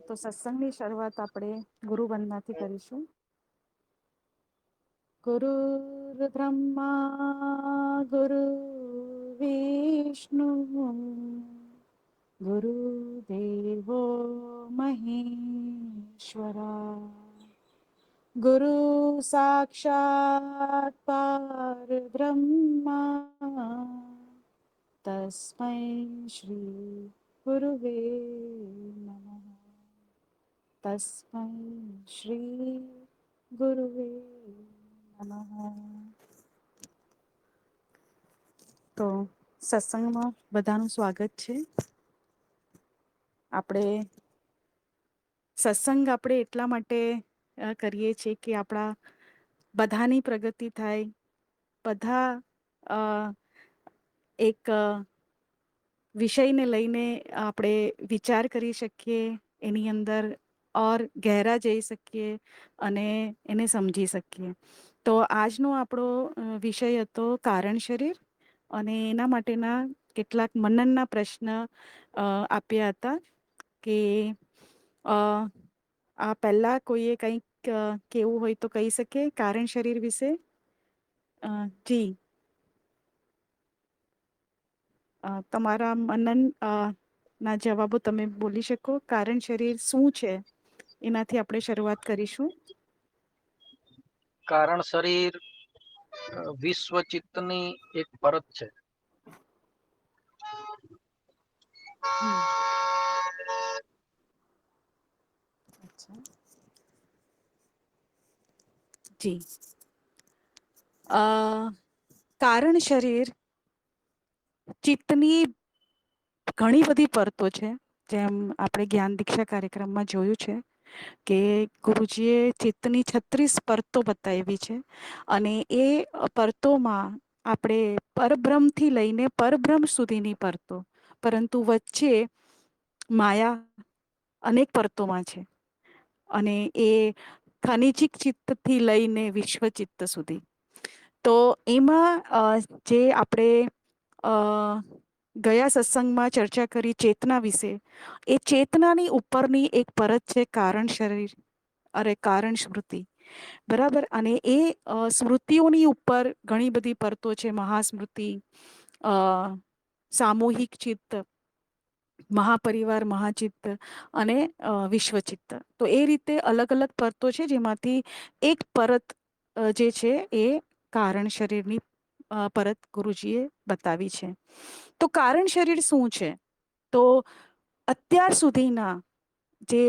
તો સત્સંગની શરૂઆત આપણે ગુરુ વંદનાથી કરીશું. ગુરુર બ્રહ્મા ગુરુ વિષ્ણુ ગુરુદેવો મહેશ્વરા ગુરુ સાક્ષાત પરબ્રહ્મા તસ્મૈ શ્રી ગુરુવે નમઃ. તસ્મૈ શ્રી ગુરુવે નમઃ. તો સત્સંગમાં બધાનું સ્વાગત છે. આપણે એટલા માટે કરીએ છીએ કે આપણા બધાની પ્રગતિ થાય, બધા અ એક વિષયને લઈને આપણે વિચાર કરી શકીએ, એની અંદર ઓર ગહેરા જઈ શકીએ અને એને સમજી શકીએ. તો આજનો આપણો વિષય હતો કારણ શરીર, અને એના માટેના કેટલાક મનનના પ્રશ્ન આપ્યા હતા કે આ પહેલા કોઈએ કંઈક કેવું હોય તો કહી શકે કારણ શરીર વિશે. જી, તમારા મનન ના જવાબો તમે બોલી શકો. કારણ શરીર શું છે એનાથી આપણે શરૂઆત કરીશું. કારણ શરીર વિશ્વચિત્તની એક પરત છે. હમ. અચ્છા. જી. કારણ શરીર ચિત્તની ઘણી બધી પરતો છે. જેમ આપણે જ્ઞાન દીક્ષા કાર્યક્રમમાં જોયું છે કે ગુરુજીએ ચિત્તની 36 પરતો બતાવી છે, અને એ પરતોમાં આપણે પરબ્રહ્મ થી લઈને પરબ્રહ્મ સુધીની પરતો, પરંતુ વચ્ચે માયા અનેક પરતોમાં છે, અને એ ખનિજિક ચિત્તથી લઈને વિશ્વચિત્ત સુધી. તો એમાં જે આપણે ગયા સત્સંગમાં ચર્ચા કરી ચેતના વિશે, એ ચેતનાની ઉપરની એક પરત છે કારણ શરીર, કારણ સ્મૃતિ. બરાબર. અને એ સ્મૃતિઓની ઉપર ઘણી બધી પરતો છે. મહાસ્મૃતિ, સામૂહિક ચિત્ત, મહાપરિવાર, મહાચિત્ત અને વિશ્વચિત્ત. તો એ રીતે અલગ અલગ પરતો છે, જેમાંથી એક પરત જે છે એ કારણ શરીરની પરત ગુરુજીએ બતાવી છે. તો કારણ શરીર શું છે? તો અત્યાર સુધીના જે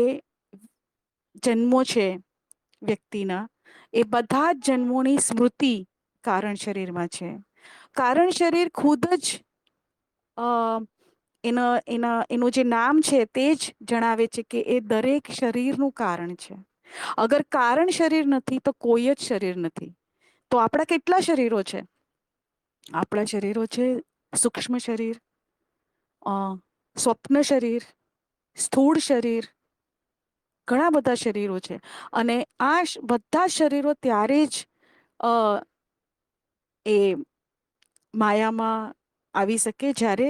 જન્મો છે વ્યક્તિના, એ બધા જ જન્મોની સ્મૃતિ કારણ શરીરમાં છે. કારણ શરીર ખુદ જ એનું જે નામ છે તે જ જણાવે છે કે એ દરેક શરીરનું કારણ છે. અગર કારણ શરીર નથી તો કોઈ જ શરીર નથી. તો આપણા કેટલા શરીરો છે? આપણા શરીરો છે સૂક્ષ્મ શરીર, સ્વપ્ન શરીર, સ્થૂળ શરીર, ઘણા બધા શરીરો છે. અને આ બધા શરીરો ત્યારે જ એ માયામાં આવી શકે જ્યારે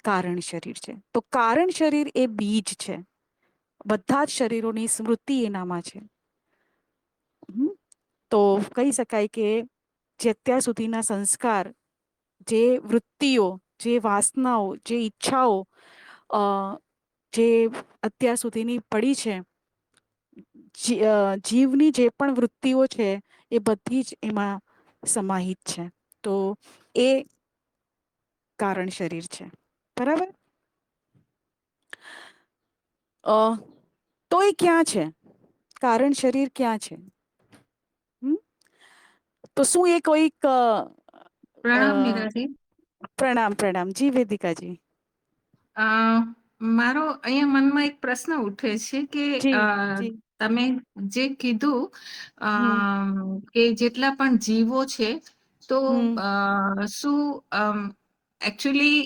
કારણ શરીર છે. તો કારણ શરીર એ બીજ છે. બધા જ શરીરોની સ્મૃતિ એનામાં છે. તો કહી શકાય કે જે અત્યાર સુધીના સંસ્કાર, જે વૃત્તિઓ, જે વાસનાઓ, જે ઈચ્છાઓ જે અત્યાર સુધીની પડી છે, જીવની જે પણ વૃત્તિઓ છે એ બધી જ એમાં સમાહિત છે. તો એ કારણ શરીર છે. બરાબર. તો એ ક્યાં છે? કારણ શરીર ક્યાં છે? હમ તો શું એ કોઈક પ્રણામ મીરાજી. પ્રણામ પ્રણામ. જી વેદિકાજી. અ મારો અહીંયા મનમાં એક પ્રશ્ન ઉઠે છે કે જી જી. તમે જે કીધું અ હમ કે જેટલા પણ જીવો છે, તો હમ શું એકચ્યુઅલી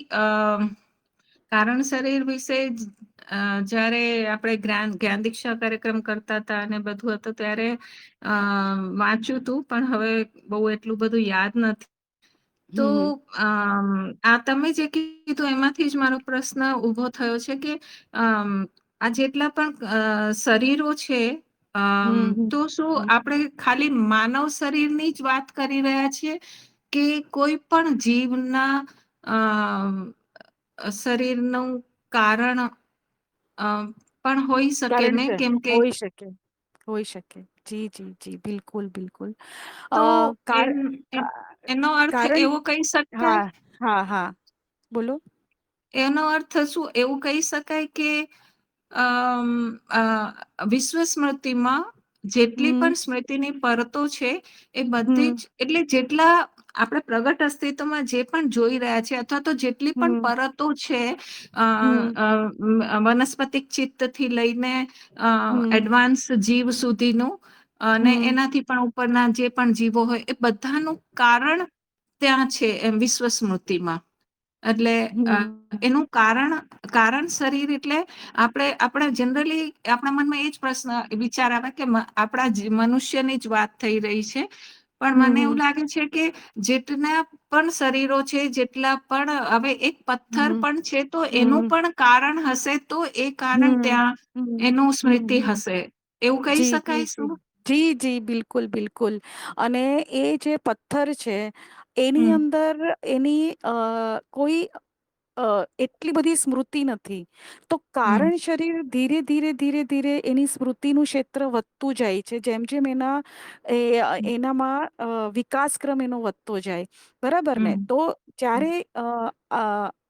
કારણ શરીર વિશે જ્યારે આપણે જ્ઞાન દીક્ષા કાર્યક્રમ કરતા હતા અને બધું હતું ત્યારે વાંચ્યું હતું, પણ હવે બહુ એટલું બધું યાદ નથી. તો હમ આ તમે જે કીધું એમાંથી જ મારો પ્રશ્ન ઉભો થયો છે કે આ જેટલા પણ શરીરો છે, હમ હમ તો શું હમ. આપણે ખાલી માનવ શરીરની જ વાત કરી રહ્યા છીએ કે કોઈ પણ જીવના શરીરનું કારણ પણ હોઈ શકે કારણ ને, છે, કેમ કે હોઈ શકે, હોઈ શકે. જી જી જી, બિલકુલ બિલકુલ. તો કાર એનો અર્થ કારણ, એવો કહી શકાય, હા હા હા, બોલો. એનો અર્થ શું એવું કહી શકાય કે વિશ્વ સ્મૃતિમાં જેટલી હમ પણ સ્મૃતિની પરતો છે એ બધી હમ જ, એટલે જેટલા આપણે પ્રગટ અસ્તિત્વમાં જે પણ જોઈ રહ્યા છે, અથવા તો જેટલી પણ હમ પરતો છે, હમ વનસ્પતિક ચિત્તથી લઈને હમ એડવાન્સ જીવ સુધીનું, અને હમ એનાથી પણ ઉપરના જે પણ જીવો હોય એ બધાનું કારણ ત્યાં છે એમ વિશ્વ સ્મૃતિમાં. એટલે હમ એનું કારણ શરીર એટલે આપણે જનરલી આપણા મનમાં એ જ પ્રશ્ન વિચાર આવે કે આપણા મનુષ્યની જ વાત થઈ રહી છે. પણ મને એવું હમ લાગે છે કે જેટલા પણ શરીરો છે, જેટલા પણ, હવે એક પથ્થર હમ પણ છે તો એનું હમ પણ કારણ હશે, તો એ કારણ હમ ત્યાં હમ એનું સ્મૃતિ હમ. હશે, એવું કહી જી જી શકાય જી શું? જી જી, બિલકુલ બિલકુલ. અને એ જે પથ્થર છે એની હમ અંદર એની કોઈ એટલી બધી સ્મૃતિ નથી, તો હમ કારણ શરીર ધીરે ધીરે ધીરે ધીરે એની સ્મૃતિનું ક્ષેત્ર વધતું જાય છે, જેમ જેમ એનામાં વિકાસક્રમ એનો વધતો જાય. બરાબર ને? હમ તો જ્યારે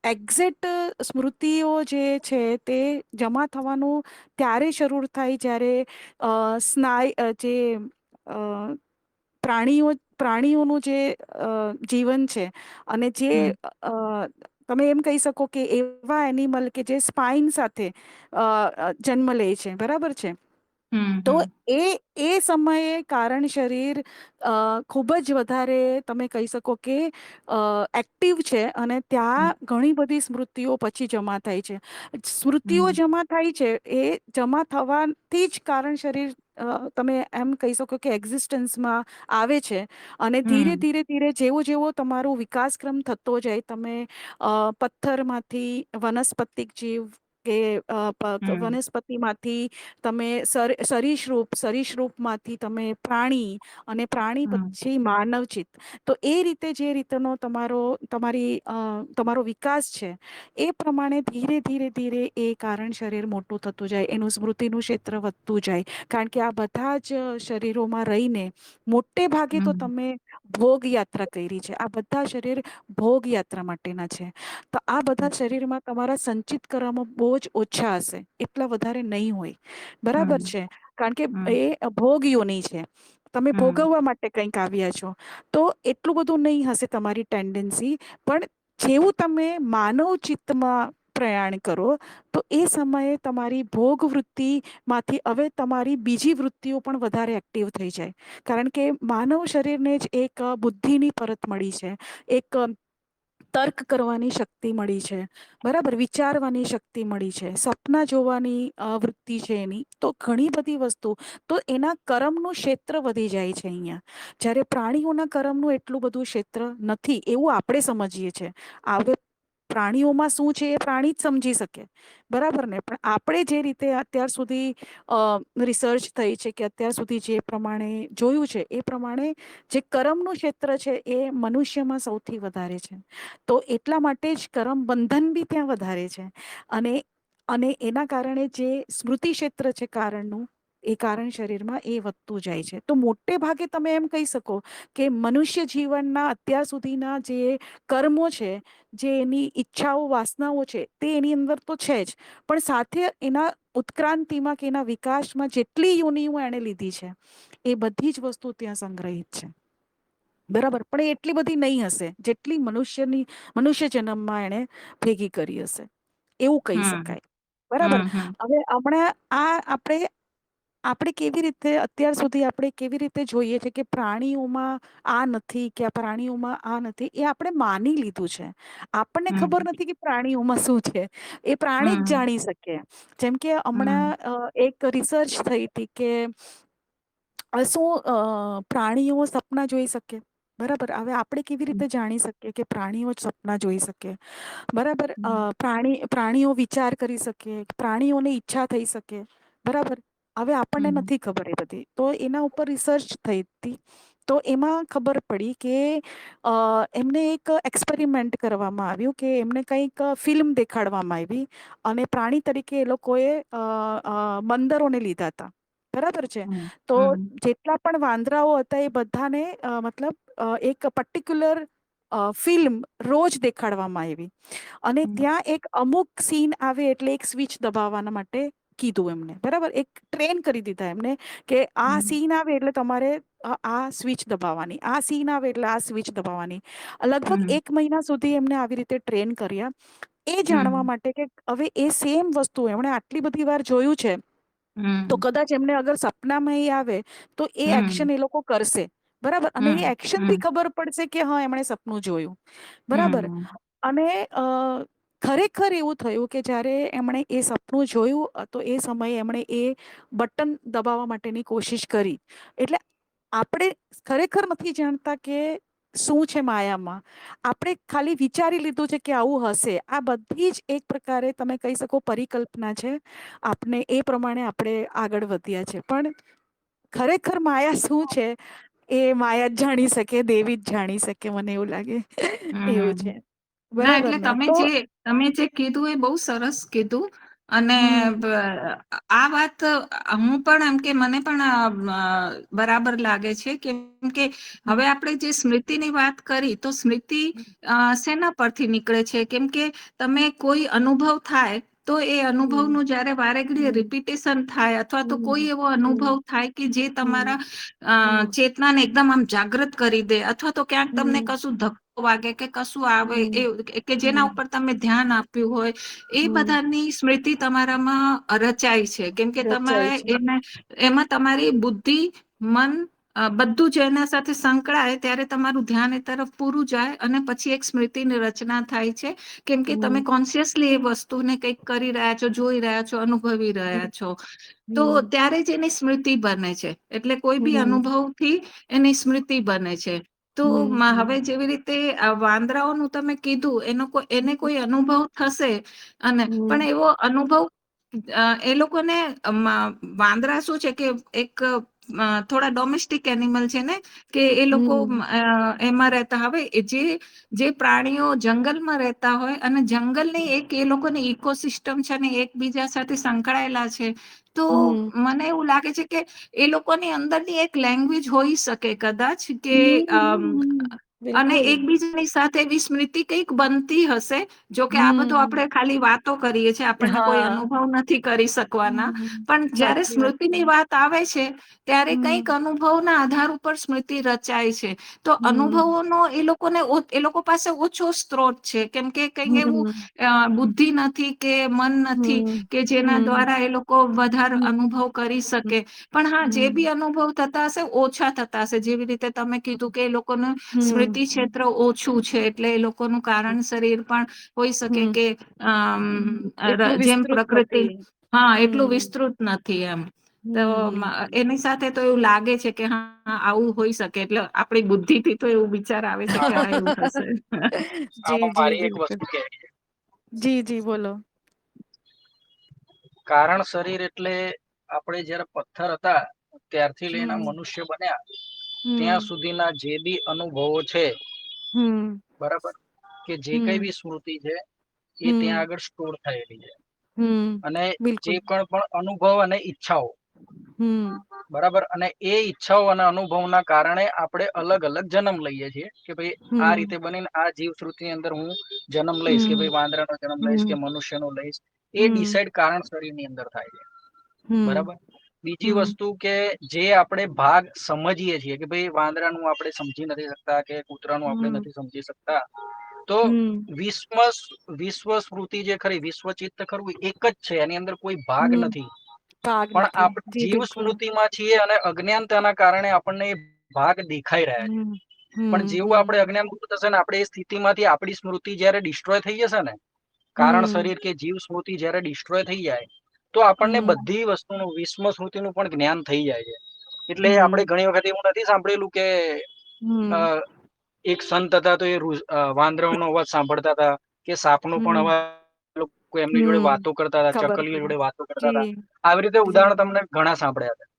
એક્ઝેક્ટ સ્મૃતિઓ જે છે તે જમા થવાનું ત્યારે શરૂ થાય જ્યારે જે અ પ્રાણીઓનું જે જીવન છે, અને જે હમ તમે એમ કહી શકો કે એવા એનિમલ કે જે સ્પાઈન સાથે જન્મ લે છે, બરાબર છે? હમ તો હમ એ સમયે કારણ શરીર ખૂબ જ વધારે, તમે કહી શકો કે એક્ટિવ છે, અને હમ ત્યાં ઘણી બધી સ્મૃતિઓ પછી જમા થાય છે. સ્મૃતિઓ હમ જમા થાય છે, એ જમા થવાથી જ કારણ શરીર, તમે એમ કહી શકો કે એક્ઝિસ્ટન્સમાં આવે છે. અને ધીરે હમ ધીરે ધીરે જેવો જેવો તમારો વિકાસક્રમ થતો જાય, તમે પથ્થરમાંથી વનસ્પતિક જીવ કે હમ વનસ્પતિમાંથી તમે સરીસૃપમાંથી તમે પ્રાણી, અને પ્રાણી હમ પછી માનવચિત. તો એ રીતે જે રીતનો તમારો વિકાસ છે, એ પ્રમાણે ધીરે ધીરે ધીરે એ કારણ શરીર મોટું થતું જાય, એનું સ્મૃતિનું ક્ષેત્ર વધતું જાય. કારણ કે આ બધા જ શરીરોમાં રહીને મોટે ભાગે તો હમ તમે ભોગ યાત્રા કરી છે. આ બધા શરીર ભોગ યાત્રા માટેના છે. તો આ બધા શરીરમાં તમારા સંચિત કરવામાં બહુ જ ઓછા હશે, એટલા વધારે નહીં હોય. બરાબર હમ છે? કારણ કે હમ એ ભોગીઓની છે. તમે હમ ભોગવવા માટે કંઈક આવ્યા છો. તો એટલું બધું નહીં હશે તમારી ટેન્ડન્સી, પણ જેવું તમે માનવ ચિત્તમાં પ્રયાણ કરો, તો એ સમયે તમારી ભોગ વૃત્તિમાંથી હવે તમારી બીજી વૃત્તિઓ પણ વધારે એક્ટિવ થઈ જાય. કારણ કે માનવ શરીરને જ એક બુદ્ધિની પરત મળી છે, એક તર્ક કરવાની શક્તિ મળી છે, બરાબર? વિચારવાની શક્તિ મળી છે, સપના જોવાની વૃત્તિ છે એની. તો ઘણી બધી વસ્તુ, તો એના કર્મનું ક્ષેત્ર વધી જાય છે અહીંયા. જ્યારે પ્રાણીઓના કર્મનું એટલું બધું ક્ષેત્ર નથી, એવું આપણે સમજીએ છીએ. હવે પ્રાણીઓમાં શું છે એ પ્રાણી જ સમજી શકે, બરાબર ને? પણ આપણે જે રીતે અત્યાર સુધી રિસર્ચ થઈ છે, કે અત્યાર સુધી જે પ્રમાણે જોયું છે, એ પ્રમાણે જે કર્મનું ક્ષેત્ર છે એ મનુષ્યમાં સૌથી વધારે છે. તો એટલા માટે જ કરમ બંધન બી ત્યાં વધારે છે. અને અને એના કારણે જે સ્મૃતિ ક્ષેત્ર છે કારણનું, એ કારણ શરીરમાં એ વધતું જાય છે. તો મોટે ભાગે તમે એમ કહી શકો કે મનુષ્ય જીવનના અત્યાર સુધીના જે કર્મો છે, જે એની ઈચ્છાઓ વાસનાઓ છે, તે એની અંદર તો છે જ, પણ સાથે એના ઉત્ક્રાંતિમાં કે એના વિકાસમાં જેટલી યોનિઓ એણે લીધી છે, એ બધી જ વસ્તુ ત્યાં સંગ્રહિત છે. બરાબર? પણ એ એટલી બધી નહીં હશે જેટલી મનુષ્ય જન્મમાં એણે ભેગી કરી હશે, એવું કહી હમ શકાય. બરાબર? હમ હમ હવે હમણાં આપણે કેવી રીતે અત્યાર સુધી આપણે કેવી રીતે જોઈએ છે કે પ્રાણીઓમાં આ નથી, કે આ પ્રાણીઓમાં આ નથી, એ આપણે માની લીધું છે. આપણને ખબર હમ નથી કે પ્રાણીઓમાં શું છે. એ પ્રાણી જ હમ જાણી શકે. જેમ કે હમ હમણાં એક રિસર્ચ થઈ હતી કે શું પ્રાણીઓ સપના જોઈ શકે? બરાબર. હવે આપણે કેવી રીતે જાણી શકીએ કે પ્રાણીઓ જ સપના જોઈ શકે? બરાબર. પ્રાણીઓ વિચાર કરી શકે, પ્રાણીઓને ઈચ્છા થઈ શકે. બરાબર. હવે આપણને નથી ખબર એ બધી. તો એના ઉપર રિસર્ચ થઈ હતી. તો એમાં ખબર પડી કે એમને એક એક્સપેરિમેન્ટ કરવામાં આવ્યું કે એમને કંઈક ફિલ્મ દેખાડવામાં આવી અને પ્રાણી તરીકે એ લોકોએ બંદરોને લીધા હતા. બરાબર છે. તો જેટલા પણ વાંદરાઓ હતા એ બધાને મતલબ એક પર્ટિક્યુલર ફિલ્મ રોજ દેખાડવામાં આવી અને ત્યાં એક અમુક સીન આવે એટલે એક સ્વિચ દબાવવાના માટે કીધું એમને. બરાબર. એક ટ્રેન કરી દીધા એમને કે આ સીન આવે એટલે તમારે આ સ્વિચ દબાવવાની, આ સીન આવે એટલે આ સ્વિચ દબાવવાની. લગભગ 1 મહિના સુધી એમને આવી રીતે ટ્રેન કર્યા એ જાણવા માટે કે હવે એ સેમ વસ્તુ એમણે આટલી બધી વાર જોયું છે તો કદાચ એમને અગર સપનામાં એ આવે તો એ એક્શન એ લોકો કરશે. બરાબર. અને એ એક્શન થી ખબર પડશે કે હા એમણે સપનું જોયું. બરાબર. અને ખરેખર એવું થયું કે જ્યારે એમણે એ સપનું જોયું તો એ સમયે એમણે એ બટન દબાવવા માટેની કોશિશ કરી. એટલે આપણે ખરેખર નથી જાણતા કે શું છે માયામાં. આપણે ખાલી વિચારી લીધું છે કે આવું હશે. આ બધી જ એક પ્રકારે તમે કહી શકો પરિકલ્પના છે. આપણે એ પ્રમાણે આપણે આગળ વધ્યા છે. પણ ખરેખર માયા શું છે એ માયા જ જાણી શકે, દેવી જ જાણી શકે, મને એવું લાગે. એવું છે. ના બરાબર એટલે ને? તો તમે જે કીધું એ બહુ સરસ કીધું અને હમ આ વાત હું પણ એમ કે મને પણ બરાબર લાગે છે કેમ કે હમ હવે આપણે જે સ્મૃતિની વાત કરી તો સ્મૃતિ શેના પરથી નીકળે છે કેમ કે તમે કોઈ અનુભવ થાય તો એ હમ અનુભવનું જયારે વારે ઘડીએ હમ રિપીટેશન થાય અથવા તો કોઈ હમ એવો હમ અનુભવ થાય કે જે તમારા હમ હમ ચેતનાને એકદમ આમ જાગૃત કરી દે અથવા તો ક્યાંક તમને હમ કશું ધક્કો વાગે કે કશું આવે હમ કે જેના હમ ઉપર તમે ધ્યાન આપ્યું હોય એ હમ બધાની સ્મૃતિ તમારામાં રચાય છે કેમ કે રચાય તમારે છે. એમાં તમારી બુદ્ધિ, મન બધું જ એના સાથે સંકળાય ત્યારે તમારું ધ્યાન એ તરફ પૂરું જાય અને પછી એક સ્મૃતિની રચના થાય છે કેમ કે તમે હમ કોન્શિયસલી એ વસ્તુને કંઈક કરી રહ્યા છો, જોઈ રહ્યા છો, અનુભવી રહ્યા છો. તો હમ ત્યારે જ એની સ્મૃતિ બને છે. એટલે કોઈ બી હમ અનુભવથી એની સ્મૃતિ બને છે. તો હમ હવે જેવી રીતે વાંદરાઓનું તમે કીધું એને કોઈ અનુભવ થશે અને પણ હમ એવો અનુભવ એ લોકોને વાંદરા શું છે કે એક થોડા ડોમેસ્ટિક એનિમલ છે ને કે એ લોકો હમ એમાં રહેતા. હવે જે પ્રાણીઓ જંગલમાં રહેતા હોય અને જંગલની એક એ લોકોની ઇકોસિસ્ટમ છે ને એકબીજા સાથે સંકળાયેલા છે. તો હમ મને એવું લાગે છે કે એ લોકોની અંદરની એક લેંગ્વેજ હોઈ શકે કદાચ કે અને બિલકુલ. એકબીજાની સાથે એવી સ્મૃતિ કંઈક બનતી હશે. જોકે આ બધું હમ આપણે ખાલી વાતો કરીએ છીએ, આપણને કોઈ હા અનુભવ નથી કરી શકવાના. પણ જયારે સાચી વાત છે. સ્મૃતિની વાત આવે છે ત્યારે કંઈક હમ અનુભવના આધાર ઉપર સ્મૃતિ રચાય છે. તો હમ અનુભવોનો એ લોકો પાસે ઓછો સ્ત્રોત છે કેમ કે કઈક એવું હમ બુદ્ધિ નથી કે મન નથી હમ કે જેના હમ દ્વારા એ લોકો વધારે હમ અનુભવ કરી શકે. પણ હા જે હમ બી અનુભવ થતા હશે ઓછા થતા હશે. જેવી રીતે તમે કીધું કે એ લોકોનું હમ સ્મૃતિ ક્ષેત્ર ઓછું છે એટલે એ લોકોનું કારણ શરીર પણ હોઈ શકે હમ કે એટલું જેમ વિસ્તૃત પ્રકૃતિ નથી. એટલું હમ વિસ્તૃત નથી એમ. તો હમ એની સાથે તો એવું લાગે છે કે હા આવું હોઈ શકે એટલે આપણી બુદ્ધિથી તો એવું વિચાર આવે છે કે હા એવું હશે. જી આમાં જી મારી એક બિલકુલ. વસ્તુ કહેવી છે. જી જી બોલો. કારણ શરીર એટલે આપણે જયારે પથ્થર હતા ત્યારથી લઈને હમ મનુષ્ય બન્યા ત્યાં હમ સુધીના જે બી અનુભવો છે હમ બરાબર, કે જે કઈ હમ બી સ્મૃતિ છે એ ત્યાં હમ આગળ સ્ટોર થયેલી છે. હમ અને જે બિલકુલ. પણ અનુભવ અને ઈચ્છાઓ હમ બરાબર, અને એ ઈચ્છાઓ અને અનુભવના કારણે આપણે અલગ અલગ જન્મ લઈએ છીએ કે ભાઈ આ હમ રીતે બનીને આ જીવસૃતિની અંદર હું જન્મ લઈશ કે હમ ભાઈ વાંદરાનો જન્મ લઈશ કે હમ મનુષ્યનો લઈશ. એ હમ ડિસાઇડ કારણ શરીરની અંદર થાય છે. હમ બરાબર. બીજી હમ વસ્તુ કે જે આપણે ભાગ સમજીએ છીએ કે ભાઈ વાંદરાનું આપણે સમજી નથી શકતા કે કૂતરાનું આપણે હમ નથી સમજી શકતા તો હમ વિશ્વ સ્મૃતિ જે ખરી વિશ્વચિત્ત ખરું એક જ છે. એની અંદર કોઈ ભાગ હમ નથી. ભાગ પણ નથી. આપણે જી જીવ બિલકુલ. સ્મૃતિમાં છીએ અને અજ્ઞાનતાના કારણે આપણને એ ભાગ દેખાઈ રહ્યા છે. હમ પણ હમ જેવું હમ આપણે અજ્ઞાન દૂર થશે ને આપણે એ સ્થિતિમાંથી આપણી સ્મૃતિ જયારે ડિસ્ટ્રોય થઈ જશે ને કારણ હમ શરીર કે જીવ સ્મૃતિ જયારે ડિસ્ટ્રોય થઈ જાય તો આપણને હમ બધી વસ્તુનું વિશ્વ સ્મૃતિનું પણ જ્ઞાન થઈ જાય છે. એટલે આપણે હમ ઘણી વખત એવું નથી સાંભળેલું કે હમ એક સંત હતા તો એ વાંદરાઓનો અવાજ સાંભળતા હતા, કે સાપનો પણ હમ અવાજ, લોકો એમની જોડે હમ વાતો કરતા હતા, ખબર ચકલીઓ પડી. જોડે વાતો કરતા હતા. જી આવી રીતે જી ઉદાહરણ તમને ઘણા સાંભળ્યા હતા.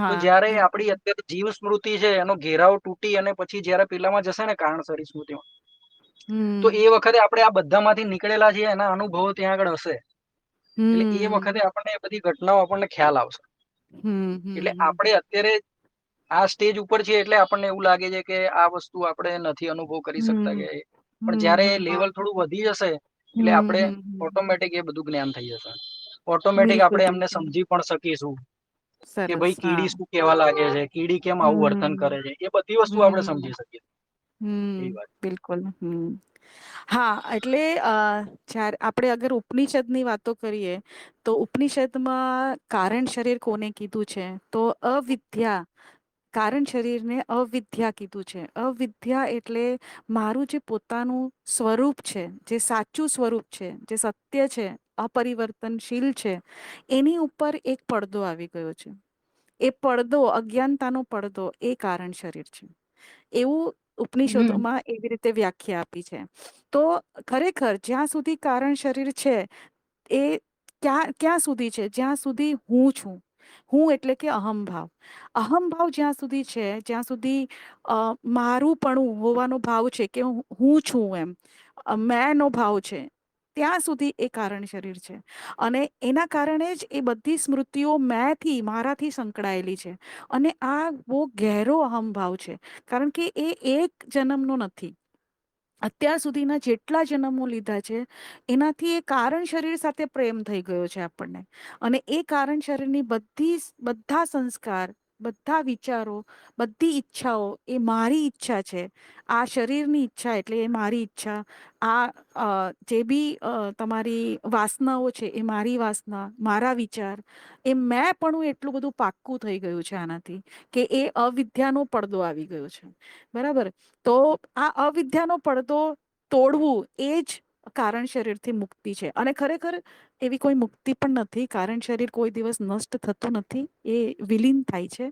તો હા જયારે બિલકુલ. આપણી અત્યારે જીવ સ્મૃતિ છે એનો ઘેરાવ તૂટી અને પછી જયારે પેલામાં જશે ને કારણસરી સ્મૃતિમાં, તો હમ એ વખતે આપણે આ બધામાંથી નીકળેલા છીએ એના અનુભવો ત્યાં આગળ હશે. એટલે એ હમ વખતે આપણને બધી ઘટનાઓ આપણને ખ્યાલ આવશે. હમ એટલે હમ આપણે અત્યારે આ સ્ટેજ ઉપર છે એટલે આપણને એવું લાગે છે કે આ વસ્તુ આપણે નથી અનુભવ કરી શકતા કે, હમ પણ હમ જયારે હમ લેવલ થોડું વધી જશે એટલે હમ આપણે હમ ઓટોમેટિક એ બધું જ્ઞાન થઈ જશે. ઓટોમેટિક બિલકુલ આપણે એમને બિલકુલ સમજી પણ શકીશું કે સરસ ભાઈ હા. કીડી શું કેવા લાગે છે, કીડી કેમ આવું વર્તન હમ કરે છે, એ બધી વસ્તુ આપણે હમ સમજી શકીએ. એવી હમ વાત. બિલકુલ હા એટલે જ્યારે આપણે અગર ઉપનિષદની વાતો કરીએ તો ઉપનિષદમાં કારણ શરીર કોને કીધું છે તો અવિદ્યા, કારણ શરીરને અવિદ્યા કીધું છે. અવિદ્યા એટલે મારું જે પોતાનું સ્વરૂપ છે, જે સાચું સ્વરૂપ છે, જે સત્ય છે, અપરિવર્તનશીલ છે, એની ઉપર એક પડદો આવી ગયો છે. એ પડદો, અજ્ઞાનતાનો પડદો, એ કારણ શરીર છે. એવું હમ ઉપનિષદોમાં એવી રીતે વ્યાખ્યા આપી છે. તો ખરેખર જ્યાં સુધી કારણ શરીર છે એ ક્યાં સુધી છે? જ્યાં સુધી હું છું. હું એટલે કે અહમભાવ. અહમભાવ જ્યાં સુધી છે, જ્યાં સુધી મારું પણ હોવાનો ભાવ છે કે હું છું એમ, મેં નો ભાવ છે, ત્યાં સુધી એ કારણ શરીર છે. અને એના કારણે જ એ બધી સ્મૃતિઓ મેંથી, મારાથી સંકળાયેલી છે. અને આ બહુ ગહેરો અહમભાવ છે, કારણ કે એ એક જન્મનો નથી. અત્યાર સુધીના જેટલા જન્મો લીધા છે એનાથી એ કારણ શરીર સાથે પ્રેમ થઈ ગયો છે આપણને. અને એ કારણ શરીરની બધા સંસ્કાર, બધા વિચારો, બધી ઈચ્છાઓ એ મારી ઈચ્છા છે. આ શરીરની ઈચ્છા એટલે એ મારી ઈચ્છા. આ જે બી તમારી વાસનાઓ છે એ મારી વાસના, મારા વિચાર, એ મેં પણ એટલું બધું પાક્કું થઈ ગયું છે આનાથી, કે એ અવિદ્યાનો પડદો આવી ગયો છે. બરાબર? તો આ અવિદ્યાનો પડદો તોડવું એ જ કારણ શરીરથી મુક્તિ છે. અને ખરેખર એવી કોઈ મુક્તિ પણ નથી. કારણ શરીર કોઈ દિવસ નષ્ટ થતું નથી, એ વિલીન થાય છે.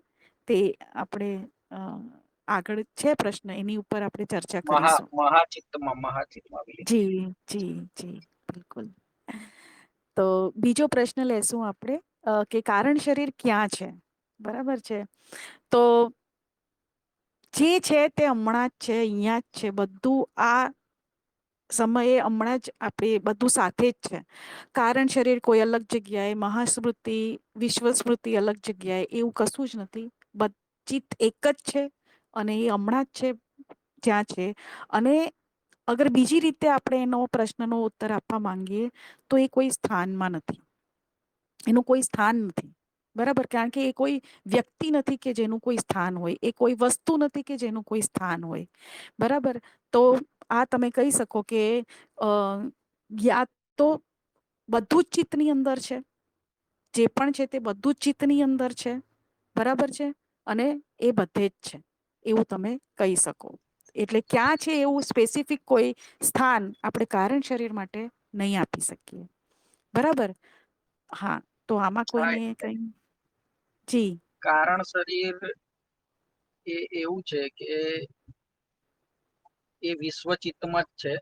તે આપણે આગળ છે પ્રશ્ન, એની ઉપર આપણે ચર્ચા કરીશું. મહાચિત્તમાં વિલીન થઈ જાય. જી જી જી બિલકુલ. તો બીજો પ્રશ્ન લેશું આપણે, કે કારણ શરીર ક્યાં છે? બરાબર છે? તો જે છે તે હમણાં જ છે, અહીંયા જ છે. બધું આ સમયે હમણાં જ આપણે બધું સાથે જ છે. કારણ શરીર કોઈ અલગ જગ્યાએ, મહાસ્મૃતિ, વિશ્વ સ્મૃતિ અલગ જગ્યાએ, એવું કશું જ નથી. ચિત્ત એક જ છે અને એ હમણાં જ છે જ્યાં છે. અને અગર બીજી રીતે આપણે એનો પ્રશ્નનો ઉત્તર આપવા માંગીએ તો એ કોઈ સ્થાનમાં નથી. એનું કોઈ સ્થાન નથી. બરાબર? કારણ કે એ કોઈ વ્યક્તિ નથી કે જેનું કોઈ સ્થાન હોય. એ કોઈ વસ્તુ નથી કે જેનું કોઈ સ્થાન હોય. બરાબર? તો આ તમે કહી શકો કે યા તો બધું જ ચિત્તની અંદર છે, જે પણ છે તે બધું જ ચિત્તની અંદર છે. બરાબર છે? અને એ બધે જ છે, એવું તમે કહી શકો. એટલે ક્યાં છે એવું સ્પેસિફિક કોઈ સ્થાન આપણે કારણ શરીર માટે નહીં આપી શકીએ. બરાબર? હા. તો આમાં હા, કોઈને કઈ? જી. કારણ શરીર એ એવું છે કે એ વિશ્વચિત્તમાં જ છે,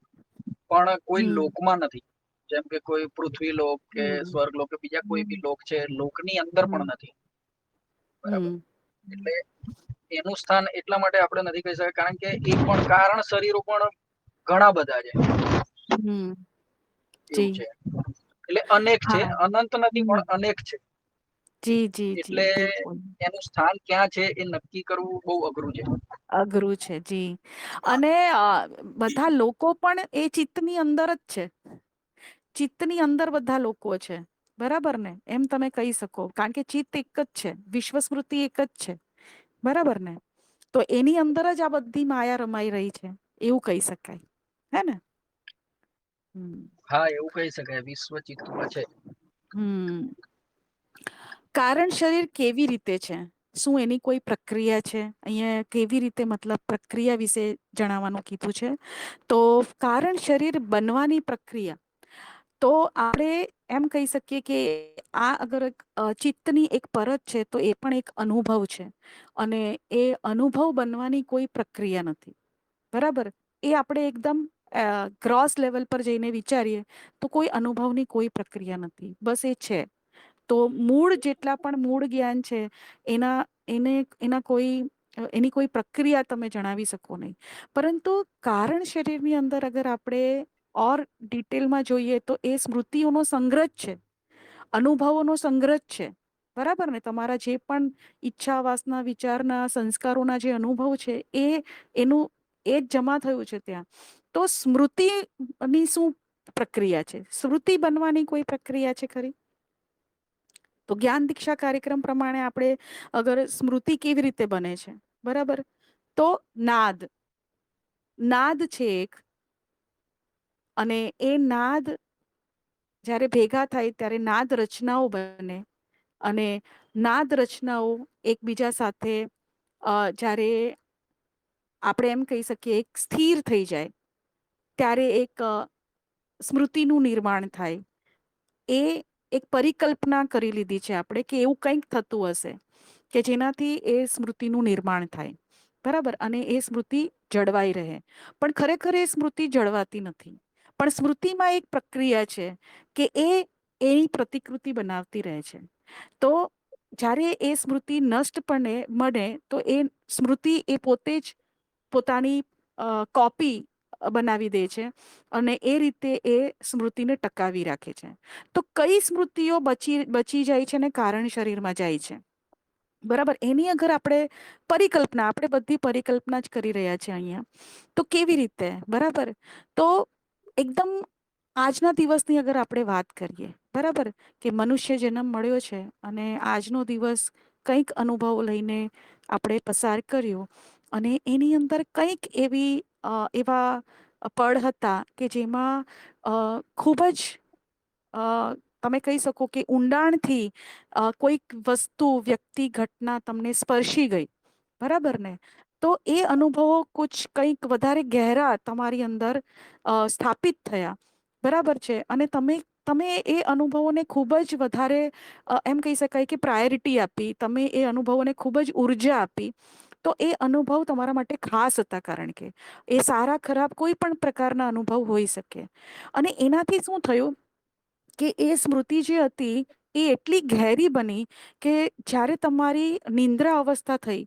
પણ કોઈ હમ લોકમાં નથી. જેમ કે કોઈ પૃથ્વી લોક કે હમ સ્વર્ગ લોક કે બીજા કોઈ હમ બી લોક છે, લોકની અંદર હમ પણ નથી. બરાબર? હમ એટલે એનું સ્થાન એટલા માટે આપણે નથી કહી શકતા કારણ કે એ પણ કારણ શરીરો પણ ઘણા બધા છે. હમ એવું જી છે. એટલે અનેક છે, હા અનંત નથી હમ પણ અનેક છે. જી જી જી એટલે બિલકુલ એનું સ્થાન ક્યાં છે એ નક્કી કરવું બહુ અઘરું છે. અઘરું છે. જી. અને બધા લોકો પણ એ ચિત્તની અંદર જ છે. ચિત્તની અંદર બધા લોકો છે. બરાબર ને? એમ તમે કહી શકો. કારણ કે ચિત્ત એક જ છે, વિશ્વ સ્મૃતિ એક જ છે. બરાબર ને? તો એની અંદર જ આ બધી માયા રમાઈ રહી છે, એવું કહી શકાય. હે ને? હા, એવું કહી શકાય. વિશ્વચિત્તમાં છે. હમ. કારણ શરીર કેવી રીતે છે? શું એની કોઈ પ્રક્રિયા છે? અહીંયા કેવી રીતે, મતલબ પ્રક્રિયા વિશે જણાવવાનું કીધું છે. તો કારણ શરીર બનવાની પ્રક્રિયા, તો આપણે એમ કહી શકીએ કે આ અગર ચિત્તની એક પરત છે તો એ પણ એક અનુભવ છે. અને એ અનુભવ બનવાની કોઈ પ્રક્રિયા નથી. બરાબર. એ આપણે એકદમ ગ્રોસ લેવલ પર જઈને વિચારીએ તો કોઈ અનુભવની કોઈ પ્રક્રિયા નથી, બસ એ છે. તો મૂળ જેટલા પણ મૂળ જ્ઞાન છે એના એને એના કોઈ એની કોઈ પ્રક્રિયા તમે જણાવી શકો નહીં. પરંતુ કારણ શરીરની અંદર અગર આપણે ઓર ડિટેલમાં જોઈએ તો એ સ્મૃતિઓનો સંગ્રહ જ છે, અનુભવોનો સંગ્રહ જ છે. બરાબર ને? તમારા જે પણ ઈચ્છા, વાસના, વિચારના, સંસ્કારોના જે અનુભવ છે એનું એ જ જમા થયું છે ત્યાં. તો સ્મૃતિની શું પ્રક્રિયા છે? સ્મૃતિ બનવાની કોઈ પ્રક્રિયા છે ખરી? તો જ્ઞાન દીક્ષા કાર્યક્રમ પ્રમાણે આપણે અગર સ્મૃતિ કેવી રીતે બને છે, બરાબર? તો નાદ નાદ છે એક, અને એ નાદ જ્યારે ભેગા થાય ત્યારે નાદ રચનાઓ બને, અને નાદ રચનાઓ એકબીજા સાથે જ્યારે આપણે એમ કહી શકીએ એક સ્થિર થઈ જાય ત્યારે એક સ્મૃતિનું નિર્માણ થાય. એ એક પરિકલ્પના કરી લીધી છે આપણે કે એવું કંઈક થતું હશે કે જેનાથી એ સ્મૃતિનું નિર્માણ થાય. બરાબર? અને એ સ્મૃતિ જળવાઈ રહે. પણ ખરેખર એ સ્મૃતિ જળવાતી નથી. પણ સ્મૃતિમાં એક પ્રક્રિયા છે કે એની પ્રતિકૃતિ બનાવતી રહે છે. તો જ્યારે એ સ્મૃતિ નષ્ટ પણ મળે તો એ સ્મૃતિ એ પોતે જ પોતાની કોપી બનાવી દે છે, અને એ રીતે એ સ્મૃતિને ટકાવી રાખે છે. તો કઈ સ્મૃતિઓ બચી જાય છે ને કારણ શરીરમાં જાય છે? બરાબર. એની અગર આપણે આપણે બધી પરિકલ્પના જ કરી રહ્યા છે અહીંયા. તો કેવી રીતે? બરાબર. તો એકદમ આજના દિવસની અગર આપણે વાત કરીએ, બરાબર, કે મનુષ્ય જન્મ મળ્યો છે અને આજનો દિવસ કંઈક અનુભવ લઈને આપણે પસાર કર્યો, અને એની અંદર કંઈક એવા પળ હતા કે જેમાં ખૂબ જ તમે કહી શકો કે ઊંડાણથી કોઈક વસ્તુ, વ્યક્તિ, ઘટના તમને સ્પર્શી ગઈ. બરાબર ને? તો એ અનુભવો કંઈક વધારે ગહેરા તમારી અંદર સ્થાપિત થયા. બરાબર છે? અને તમે એ અનુભવોને ખૂબ જ વધારે એમ કહી શકાય કે પ્રાયોરિટી આપી, તમે એ અનુભવોને ખૂબ જ ઉર્જા આપી. તો એ અનુભવ તમારા માટે ખાસ હતા, કારણ કે એ સારા ખરાબ કોઈ પણ પ્રકારના અનુભવ હોઈ શકે. અને એનાથી શું થયું કે એ સ્મૃતિ જે હતી એ એટલી ઘેરી બની કે જ્યારે તમારી નિંદ્રા અવસ્થા થઈ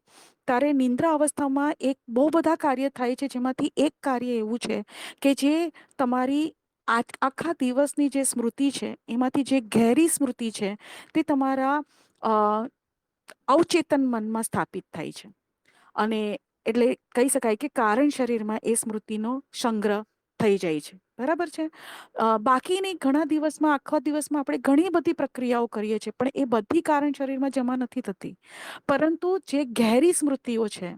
ત્યારે નિંદ્રા અવસ્થામાં એક બહુ બધા કાર્ય થાય છે, જેમાંથી એક કાર્ય એવું છે કે જે તમારી આખા દિવસની જે સ્મૃતિ છે એમાંથી જે ઘેરી સ્મૃતિ છે તે તમારા અવચેતન મનમાં સ્થાપિત થાય છે. અને એટલે કહી શકાય કે કારણ શરીરમાં એ સ્મૃતિનો સંગ્રહ થઈ જાય છે. બરાબર છે? બાકીની ઘણા દિવસમાં, આખા દિવસમાં આપણે ઘણી બધી પ્રક્રિયાઓ કરીએ છીએ, પણ એ બધી કારણ શરીરમાં જમા નથી થતી. પરંતુ જે ઘેરી સ્મૃતિઓ છે,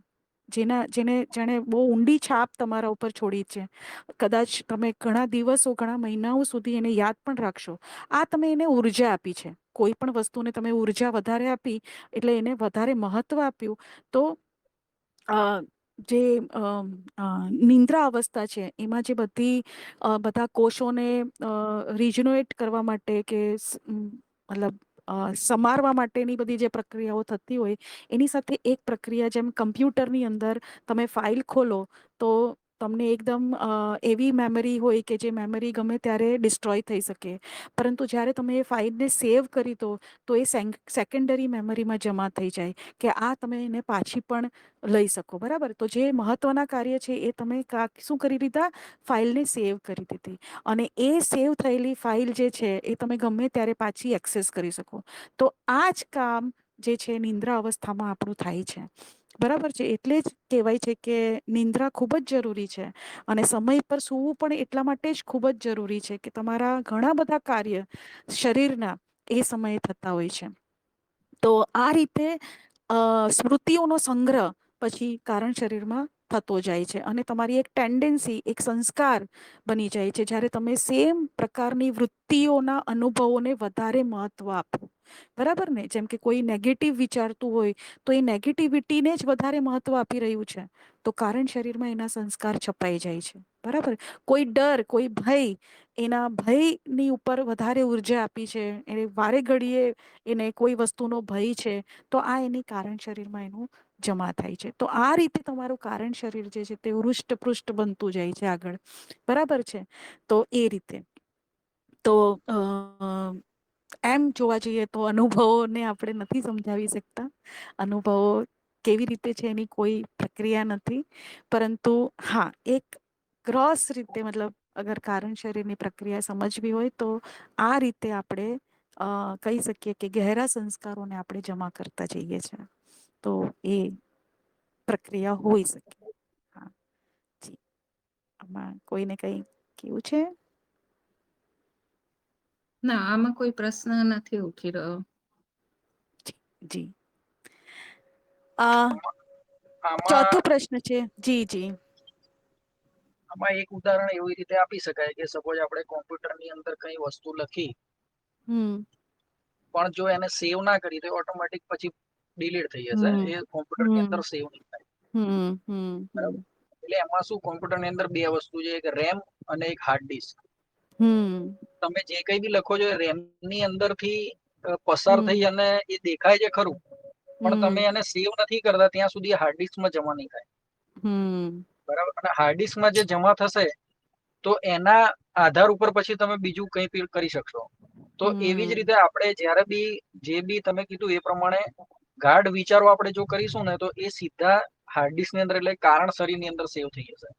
જેણે બહુ ઊંડી છાપ તમારા ઉપર છોડી છે, કદાચ તમે ઘણા દિવસો, ઘણા મહિનાઓ સુધી એને યાદ પણ રાખશો. આ તમે એને ઉર્જા આપી છે. કોઈ પણ વસ્તુને તમે ઉર્જા વધારે આપી એટલે એને વધારે મહત્વ આપ્યું. તો જે નિંદ્રા અવસ્થા છે એમાં જે બધા કોષોને રિજનરેટ કરવા માટે કે મતલબ સમારવા માટેની બધી જે પ્રક્રિયાઓ થતી હોય એની સાથે એક પ્રક્રિયા, જેમ કમ્પ્યુટરની અંદર તમે ફાઇલ ખોલો તો તમને એકદમ એવી મેમરી હોય કે જે મેમરી ગમે ત્યારે ડિસ્ટ્રોય થઈ શકે, પરંતુ જ્યારે તમે એ ફાઇલને સેવ કરી દો તો એ સેકન્ડરી મેમરીમાં જમા થઈ જાય કે આ તમે એને પાછી પણ લઈ શકો. બરાબર? તો જે મહત્વના કાર્ય છે એ તમે શું કરી દીધા? ફાઇલને સેવ કરી દીધી. અને એ સેવ થયેલી ફાઇલ જે છે એ તમે ગમે ત્યારે પાછી એક્સેસ કરી શકો. તો આ જ કામ જે છે નિંદ્રા અવસ્થામાં આપણું થાય છે. બરાબર છે? એટલે જ કહેવાય છે કે નિંદ્રા ખૂબ જ જરૂરી છે, અને સમય પર સૂવું પણ એટલા માટે જ ખૂબ જ જરૂરી છે કે તમારા ઘણા બધા કાર્ય શરીરના એ સમયે થતા હોય છે. તો આ રીતે સ્મૃતિઓનો સંગ્રહ પછી કારણ શરીરમાં થતો જાય છે, અને તમારી એક ટેન્ડન્સી, એક સંસ્કાર બની જાય છે જ્યારે તમે સેમ પ્રકારની વૃત્તિઓના અનુભવોને વધારે મહત્વ આપો. બરાબર ને? જેમ કે કોઈ નેગેટિવ વિચારતું હોય તો એ નેગેટિવિટીને જ વધારે મહત્વ આપી રહ્યું છે, તો કારણ શરીરમાં એના સંસ્કાર છપાઈ જાય છે. બરાબર? કોઈ ડર, કોઈ ભય, એના ભયની ઉપર વધારે ઉર્જા આપી છે, એને વારે ઘડીએ એને કોઈ વસ્તુનો ભય છે, તો આ એની કારણ શરીરમાં એનું જમા થાય છે. તો આ રીતે તમારું કારણ શરીર જે છે તે હૃષ્ટપૃષ્ટ બનતું જાય છે આગળ. બરાબર છે. તો એ રીતે તો એમ જોવા જઈએ તો અનુભવોને આપણે નથી સમજાવી શકતા. અનુભવો કેવી રીતે છે એની કોઈ પ્રક્રિયા નથી. પરંતુ હા, એક ગ્રોસ રીતે મતલબ અગર કારણ શરીરની પ્રક્રિયા સમજવી હોય તો આ રીતે આપણે કહી શકીએ કે ગહેરા સંસ્કારોને આપણે જમા કરતા જઈએ છીએ. તો એ પ્રક્રિયા હોઈ શકે. હા જી. આમાં કોઈને કઈ કેવું છે? ના, આમાં કોઈ પ્રશ્ન નથી ઉઠી રહ્યો. જી. આમાં ચોથો પ્રશ્ન છે. જી જી. આમાં એક ઉદાહરણ એવી રીતે આપી શકાય કે સપોઝ આપણે કોમ્પ્યુટરની અંદર કઈ વસ્તુ લખી, હમ પણ જો એને સેવ ના કરી તો ઓટોમેટિક પછી ડિલીટ થઈ જશે. હમ એ કોમ્પ્યુટરની અંદર હમ સેવ નહીં થાય. હમ હમ બરાબર. હમ એટલે એમાં શું, કોમ્પ્યુટરની અંદર બે વસ્તુ છે, એક રેમ અને એક હાર્ડ ડિસ્ક. હમ તમે જે કઈ બી લખો છો રેમ ની અંદર થી પસાર હમ થઈ અને એ દેખાય છે ખરું, પણ તમે હમ એને સેવ નથી કરતા ત્યાં સુધી હાર્ડ ડિસ્કમાં જમા નહીં થાય. હમ બરાબર. અને હાર્ડ ડિસ્કમાં જે જમા થશે તો એના આધાર ઉપર પછી તમે બીજું કઈ બી કરી શકશો. તો એવી જ હમ રીતે આપણે જ્યારે બી જે બી તમે કીધું એ પ્રમાણે ગાઢ વિચારો આપણે જો કરીશું ને તો એ સીધા હાર્ડ ડિસ્ક ની અંદર એટલે કારણ શરીર ની અંદર સેવ થઈ જશે.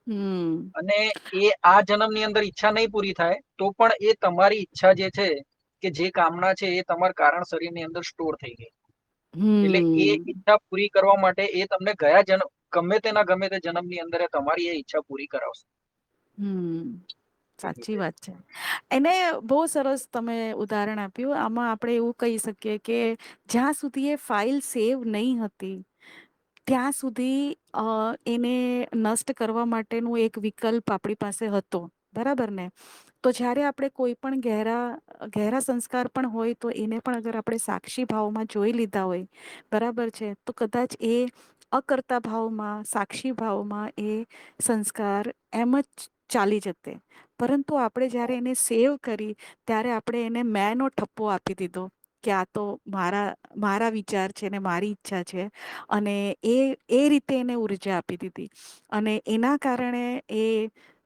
હમ અને એ આ જન્મ ની અંદર ઈચ્છા નહીં પૂરી થાય તો પણ એ તમારી ઈચ્છા જે છે કે જે કામના છે એ તમારા કારણ શરીર ની અંદર સ્ટોર થઈ ગઈ. એટલે એ હમ ઈચ્છા પૂરી કરવા માટે એ તમને ગયા જન્મ ગમે તે જન્મ ની અંદર તમારી એ ઈચ્છા પૂરી કરાવશે. હમ એ સાચી રીતે. વાત છે. એને બહુ સરસ તમે ઉદાહરણ આપ્યું. આમાં આપણે એવું કહી શકીએ કે જ્યાં સુધી એ ફાઇલ સેવ નહીં હતી ત્યાં સુધી એને નષ્ટ કરવા માટેનું એક વિકલ્પ આપણી પાસે હતો. બરાબર ને? તો જયારે આપણે કોઈ પણ ગહેરા સંસ્કાર પણ હોય તો એને પણ અગર આપણે સાક્ષી ભાવમાં જોઈ લીધા હોય, બરાબર છે, તો કદાચ એ અકર્તા ભાવમાં, સાક્ષી ભાવમાં એ સંસ્કાર એમ જ ચાલી જતે. પરંતુ આપણે જયારે એને સેવ કરી ત્યારે આપણે એને મેં નો ઠપ્પો આપી દીધો કે આ તો મારા વિચાર છે ને મારી ઈચ્છા છે. અને એ રીતે એને ઉર્જા આપી દીધી. અને એના કારણે એ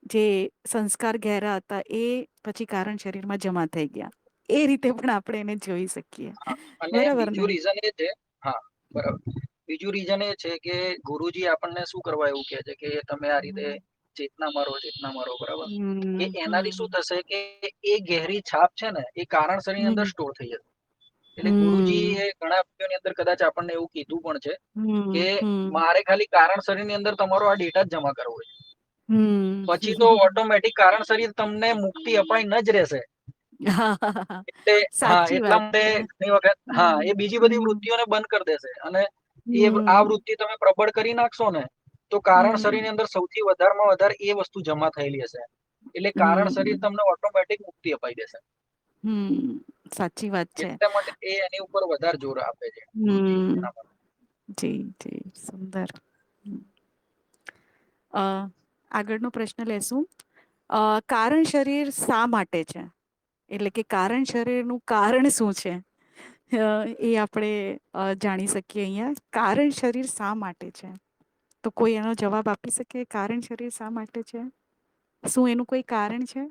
જે સંસ્કાર ઘેરા હતા એ પછી કારણ શરીરમાં જમા થઈ ગયા. એ રીતે પણ આપણે એને જોઈ શકીએ. હા. અને બરાબર બીજું ને? રીઝન એ છે, હા બરાબર, બીજું રીઝન એ છે કે ગુરુજી આપણને શું કરવા એવું કે છે કે તમે આ રીતે ચેતના મારો બરાબર. કે હમ એનાથી શું હમ થશે કે એ ગહેરી છાપ છે ને એ કારણ શરીર ની અંદર હમ સ્ટોર થઈ જશે. એટલે ગુરુજી હમ એ ઘણા વિડીયો ની અંદર કદાચ આપણને એવું કીધું પણ છે કે હમ હમ મારે ખાલી કારણ શરીર ની અંદર તમારો આ ડેટા જ જમા કરવો છે. હમ પછી તો ઓટોમેટિક કારણ શરીર તમને મુક્તિ અપાઈ ન જ રહેશે. હા, એટલે હા, સાચી એટલા વાત માટે છે. ઘણી વખત હા હમ એ બીજી બધી હમ વૃત્તિઓને બંધ કરી દેશે. અને આ હમ વૃત્તિ તમે પ્રબળ કરી નાખશો ને તો કારણ શરીર હમ ની અંદર સૌથી વધારેમાં વધારે એ વસ્તુ જમા થયેલી હશે. એટલે કારણ શરીર હમ તમને ઓટોમેટિક મુક્તિ અપાઈ દેશે. સાચી વાત છે. એટલા માટે એ એની ઉપર વધારે જોર આપે છે ગુરુજી. હમ જી જી સુંદર. આગળનો પ્રશ્ન લેશું. કારણ શરીર શા માટે છે? એટલે કે કારણ શરીરનું કારણ શું છે? એ આપણે જાણી શકીએ અહીંયા. કારણ શરીર શા માટે છે? તો કોઈ એનો જવાબ આપી શકે? કારણ શરીર શા માટે છે? શું એનું કોઈ કારણ છે?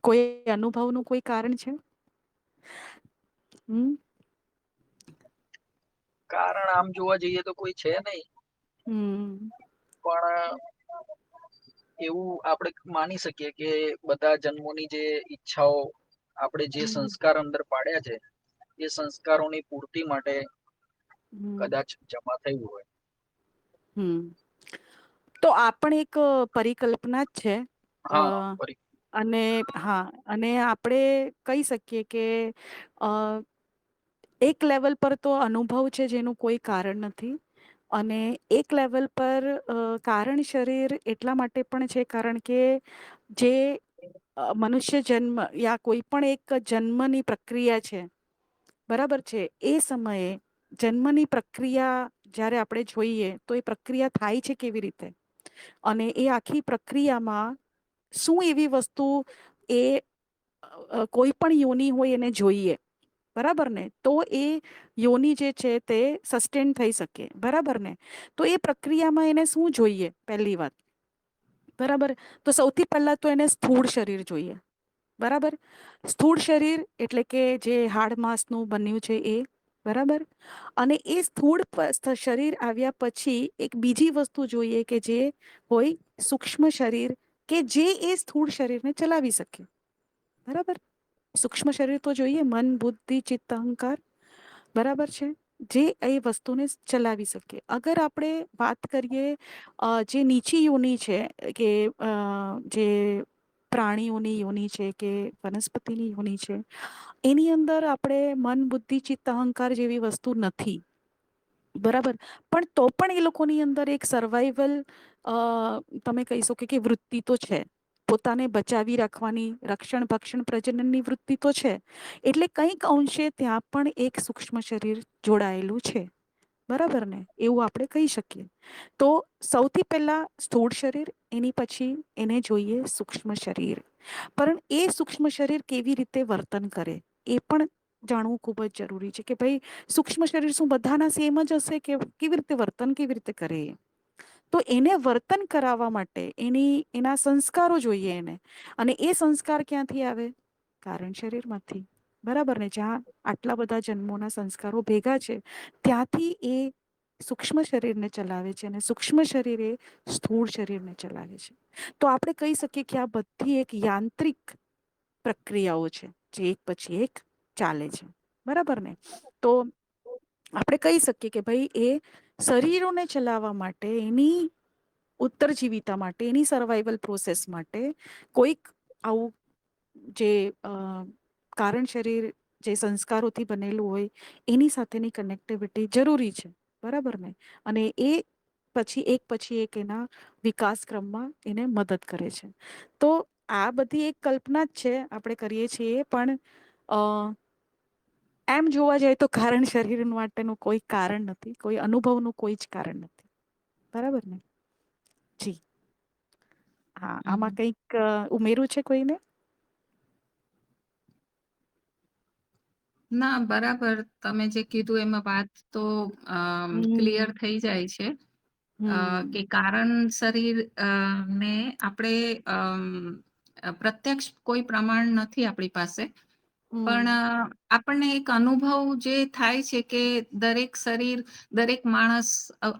કોઈ અનુભવનું કોઈ કારણ છે? કારણ આમ જોવા જઈએ તો કોઈ છે નહીં. હમ પણ એવું આપણે માની શકીએ કે બધા જન્મોની જે ઈચ્છાઓ આપણે જે હમ સંસ્કાર અંદર પાડ્યા છે એ સંસ્કારોની પૂર્તિ માટે હમ કદાચ જમા થયું હોય. તો આ પણ એક પરિકલ્પના જ છે. અ હા અને હા, અને આપણે કહી શકીએ કે એક લેવલ પર તો અનુભવ છે જેનું કોઈ કારણ નથી. અને એક લેવલ પર કારણ શરીર એટલા માટે પણ છે કારણ કે જે મનુષ્ય જન્મ યા કોઈ પણ એક જન્મની પ્રક્રિયા છે. બરાબર છે. એ સમયે જન્મની પ્રક્રિયા જ્યારે આપણે જોઈએ તો એ પ્રક્રિયા થાય છે કેવી રીતે? અને એ આખી પ્રક્રિયામાં શું એવી વસ્તુ એ કોઈ પણ યોની હોય એને જોઈએ. બરાબર ને, તો એ યોની જે છે તે સસ્ટેન થઈ શકે. બરાબર ને, તો એ પ્રક્રિયામાં એને શું જોઈએ? પહેલી વાત, બરાબર, તો સૌથી પહેલા તો એને સ્થૂળ શરીર જોઈએ. બરાબર, સ્થૂળ શરીર એટલે કે જે હાડ માંસનું બન્યું છે એ. બરાબર, અને એ સ્થૂળ શરીર આવ્યા પછી એક બીજી વસ્તુ જોઈએ કે જે હોય સૂક્ષ્મ શરીર, કે જે એ સ્થૂળ શરીરને ચલાવી શકે. બરાબર, સૂક્ષ્મ શરીર તો જોઈએ, મન, બુદ્ધિ, ચિત્ત, અહંકાર. બરાબર છે, જે એ વસ્તુને ચલાવી શકે. અગર આપણે વાત કરીએ જે નીચી યોની છે, કે જે પ્રાણીઓની યોની છે કે વનસ્પતિની યોની છે, એની અંદર આપણે મન, બુદ્ધિ, ચિત્ત, અહંકાર જેવી વસ્તુ નથી. બરાબર, પણ તો પણ એ લોકોની અંદર એક સર્વાઈવલ તમે કહી શકો કે વૃત્તિ તો છે. પોતાને બચાવી રાખવાની, રક્ષણ, ભક્ષણ, પ્રજનનની વૃત્તિ તો છે. એટલે કંઈક અંશે ત્યાં પણ એક સૂક્ષ્મ શરીર જોડાયેલું છે. બરાબર ને, એવું આપણે કહી શકીએ. તો સૌથી પહેલા સ્થૂળ શરીર, એની પછી એને જોઈએ સૂક્ષ્મ શરીર. પણ એ સૂક્ષ્મ શરીર કેવી રીતે વર્તન કરે એ પણ જાણવું ખૂબ જ જરૂરી છે. કે ભાઈ સૂક્ષ્મ શરીર શું બધાના સેમ જ હશે, કે કેવી રીતે વર્તન કેવી રીતે કરે? તો એને વર્તન કરાવવા માટે એના સંસ્કારો જોઈએ એને. અને એ સંસ્કાર ક્યાંથી આવે? કારણ શરીરમાંથી. બરાબર ને, જ્યાં આટલા બધા જન્મોના સંસ્કારો ભેગા છે ત્યાંથી એ સૂક્ષ્મ શરીરને ચલાવે છે, અને સૂક્ષ્મ શરીર એ સ્થૂળ શરીરને ચલાવે છે. તો આપણે કહી શકીએ કે આ બધી એક યાંત્રિક પ્રક્રિયાઓ છે જે એક પછી એક ચાલે છે. બરાબર ને, તો આપણે કહી શકીએ કે ભાઈ એ શરીરોને ચલાવવા માટે, એની ઉત્તરજીવિતા માટે, એની સર્વાઈવલ પ્રોસેસ માટે કોઈક આવું જે કારણ શરીર જે સંસ્કારોથી બનેલું હોય એની સાથેની કનેક્ટિવિટી જરૂરી છે. બરાબર ને, અને એ પછી એક એના વિકાસ ક્રમમાં એને મદદ કરે છે. તો આ બધી એક કલ્પના જ છે, આપણે કરીએ છીએ. પણ એમ જોવા જાય તો કારણ શરીર માટેનું કોઈ કારણ નથી, કોઈ અનુભવનું કોઈ જ કારણ નથી. બરાબર ને? જી હા, આમાં કંઈક ઉમેરું છે કોઈને? ના, બરાબર. તમે જે કીધું એમાં વાત તો ક્લિયર હમ થઈ જાય છે. કે હમ કારણ શરીર ને આપણે પ્રત્યક્ષ કોઈ પ્રમાણ નથી આપણી પાસે. પણ હમ આપણને એક અનુભવ જે થાય છે કે દરેક શરીર, દરેક માણસ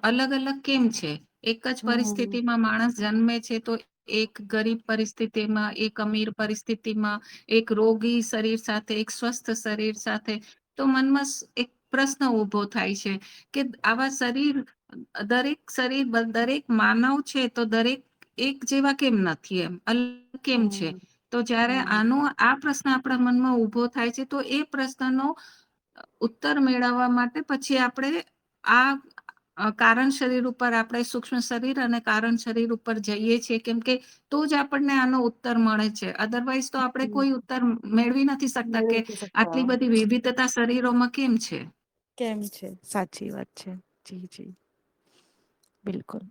અલગ અલગ કેમ છે. એક જ હમ પરિસ્થિતિમાં માણસ જન્મે છે તો એક ગરીબ પરિસ્થિતિમાં, એક અમીર પરિસ્થિતિમાં, એક રોગી શરીર સાથે, એક સ્વસ્થ શરીર સાથે. તો મનમાં એક પ્રશ્ન ઊભો થાય છે કે આવા શરીર, દરેક માનવ છે તો દરેક એક જેવા કેમ નથી, એમ અલગ કેમ છે? હમ તો જ્યારે હમ આ પ્રશ્ન આપણા મનમાં ઊભો થાય છે તો એ પ્રશ્નનો ઉત્તર મેળવવા માટે પછી આપણે કારણ શરીર ઉપર, આપણે સૂક્ષ્મ શરીર અને કારણ શરીર ઉપર જઈએ છીએ, કેમ કે તો જ આપણને આનો ઉત્તર મળે છે. અધરવાઈઝ તો આપણે હમ કોઈ ઉત્તર મેળવી નથી શકતા મેળવી કે નથી શકતા. આટલી બધી વિવિધતા શરીરોમાં કેમ છે. કેમ છે? સાચી વાત છે. જી જી, બિલકુલ.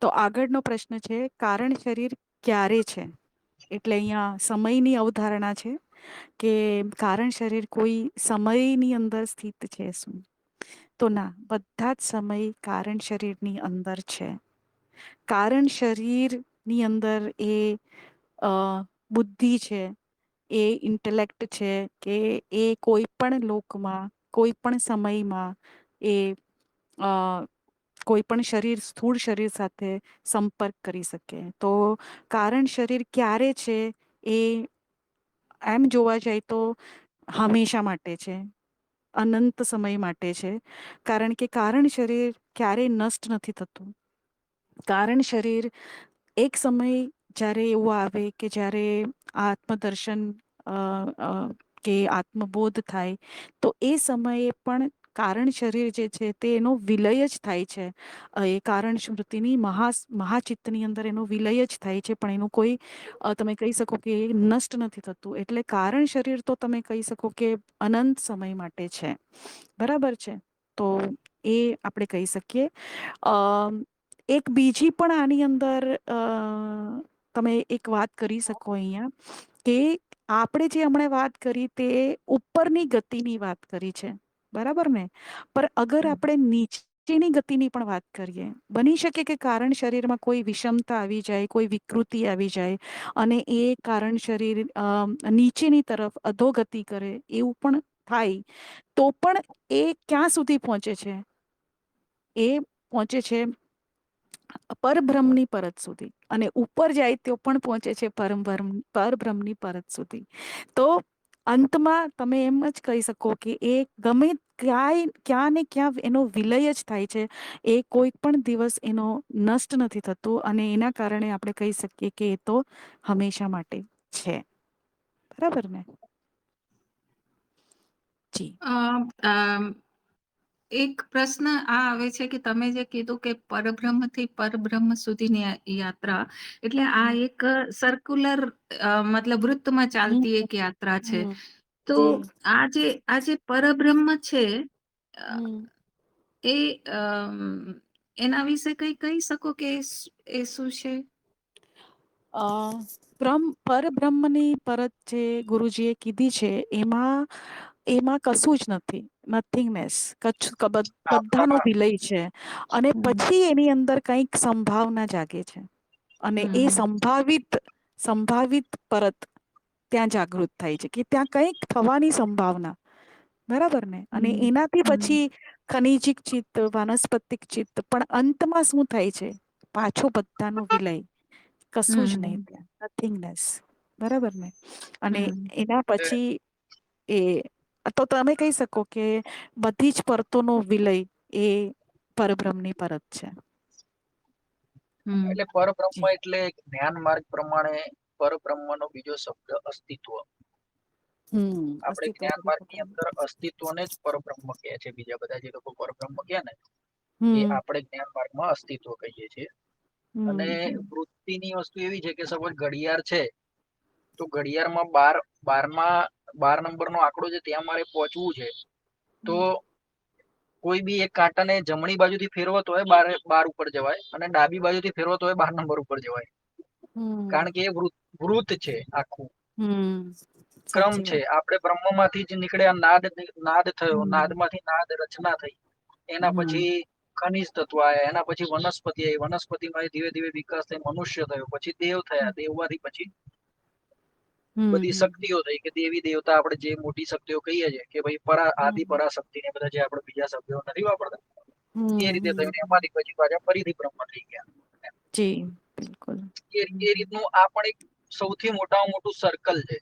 તો આગળનો પ્રશ્ન છે, કારણ શરીર ક્યારે છે? એટલે અહીંયા સમયની અવધારણા છે કે કારણ શરીર કોઈ સમયની અંદર સ્થિત છે શું? તો ના, બધા જ સમય કારણ શરીરની અંદર છે. કારણ શરીરની અંદર એ બુદ્ધિ છે, એ ઇન્ટેલેક્ટ છે, કે એ કોઈ પણ લોકમાં, કોઈ પણ સમયમાં એ કોઈ પણ શરીર, સ્થૂળ શરીર સાથે સંપર્ક કરી શકે. તો કારણ શરીર ક્યારે છે એ એમ જોવા જાય તો હંમેશા માટે છે, અનંત સમય માટે છે. કારણ કે કારણ શરીર ક્યારેય નષ્ટ નથી થતું. કારણ શરીર એક સમય જ્યારે એવું આવે કે જ્યારે આત્મદર્શન કે આત્મબોધ થાય, તો એ સમયે પણ કારણ શરીર જે છે તે એનો વિલય જ થાય છે. એ કારણ સ્મૃતિની મહાચિત્તની અંદર એનો વિલય જ થાય છે. પણ એનું કોઈ તમે કહી શકો કે નષ્ટ નથી થતું. એટલે કારણ શરીર તો તમે કહી શકો કે અનંત સમય માટે છે. બરાબર છે? તો એ આપણે કહી શકીએ. એક બીજી પણ આની અંદર તમે એક વાત કરી શકો અહીંયા, કે આપણે જે હમણાં વાત કરી તે ઉપરની ગતિની વાત કરી છે, બરાબર ને? પણ અગર આપણે નીચેની ગતિની પણ વાત કરીએ, બની શકે કે કારણ શરીરમાં કોઈ વિષમતા આવી જાય, કોઈ વિકૃતિ આવી જાય અને એ કારણ શરીર નીચેની તરફ અધોગતિ કરે, એવું પણ થાય. તો પણ એ ક્યાં સુધી પહોંચે છે? એ પહોંચે છે પરબ્રહ્મની પરત સુધી, અને ઉપર જાય તો પણ પહોંચે છે પરબ્રહ્મની પરત સુધી. તો અંતમાં તમે એમ જ કહી શકો કે એ ગમે ક્યાં ને ક્યાં એનો વિલય જ થાય છે. એ કોઈ પણ દિવસ એનો નષ્ટ નથી થતો, અને એના કારણે આપણે કહી શકીએ કે એ તો હંમેશા માટે છે. બરાબર ને? જી. એક પ્રશ્ન આ આવે છે કે તમે જે કીધું કે પરબ્રહ્મથી પરબ્રહ્મ સુધીની યાત્રા, એટલે આ હમ એક સર્ક્યુલર મતલબ વૃત્તમાં હમ ચાલતી એક યાત્રા છે. હમ, તો જી. આ જે પરબ્રહ્મ છે, અ, હમ. એ એના વિશે કઈ કહી શકો કે એ શું છે? પરબ્રહ્મની પરત જે ગુરુજીએ કીધી છે, એમાં કશું જ નથી, નથિંગનેસ. બધાનો આપણામાં વિલય છે. અને હમ પછી એની અંદર કંઈક સંભાવના જાગે છે, અને એ હમ સંભાવિત પરત ત્યાં જાગૃત થાય છે કે ત્યાં કંઈક થવાની સંભાવના. બરાબર ને? અને હમ એનાથી હમ પછી ખનિજિક ચિત્ત, વાનસ્પતિક ચિત્ત, પણ અંતમાં શું થાય છે? પાછો બધાનો વિલય. કશું જ નહીં હમ ત્યાં, નથિંગનેસ. બરાબર ને? અને હમ એના પછી એ તો તમે કહી શકો કે બધી જ પરતોનો વિલય એ પરબ્રહ્મની પરત છે. હમ એટલે પરબ્રહ્મ જી. એટલે જ્ઞાન માર્ગ પ્રમાણે પરબ્રહ્મનો બીજો શબ્દ અસ્તિત્વ. આપણે અસ્તિત્વ જ્ઞાન તરીકે માર્ગ ની પણ. અંદર અસ્તિત્વને જ પરબ્રહ્મ કહે છે. બીજા બધા જે લોકો પરબ્રહ્મ કહે ને, એ હમ આપણે જ્ઞાન માર્ગમાં અસ્તિત્વ કહીએ છીએ. અને હમ હમ વૃત્તિની વસ્તુ એવી છે કે સપોઝ ઘડિયાળ છે, તો ઘડિયાળમાં 12 નંબરનો આંકડો છે, ત્યાં મારે પહોંચવું છે. તો કોઈ બી એક કાંટાને જમણી બાજુથી ફેરવો તો 12 ઉપર જવાય, અને ડાબી બાજુથી ફેરવો તો 12 નંબર ઉપર જવાય. હમ કારણ કે એ વૃત્ત છે આખું. હમ, ક્રમ સાચી છે. વાત. આપણે બ્રહ્મમાંથી જ નીકળ્યા, નાદ થયો, હમ નાદમાંથી નાદ રચના થઈ, એના હમ પછી ખનિજ તત્વ આયા, એના પછી વનસ્પતિ આવી, વનસ્પતિમાં ધીરે ધીરે વિકાસ થઈ મનુષ્ય થયો, પછી દેવ થયા, દેવમાંથી પછી બધી હમ શક્તિઓ થઈ કે દેવી દેવતા, આપણે જે મોટી શક્તિઓ કહીએ છીએ કે ભાઈ આદિ હમ પરાશક્તિ ને બધા જે આપણે બીજા શબ્દો નથી વાપરતા, એ રીતે થઈને હમ, એમાંથી પછી પાછા ફરીથી બ્રહ્મ થઈ ગયા. જી બિલકુલ. એ રીતનું આ પણ એક સૌથી મોટામાં મોટું સર્કલ છે.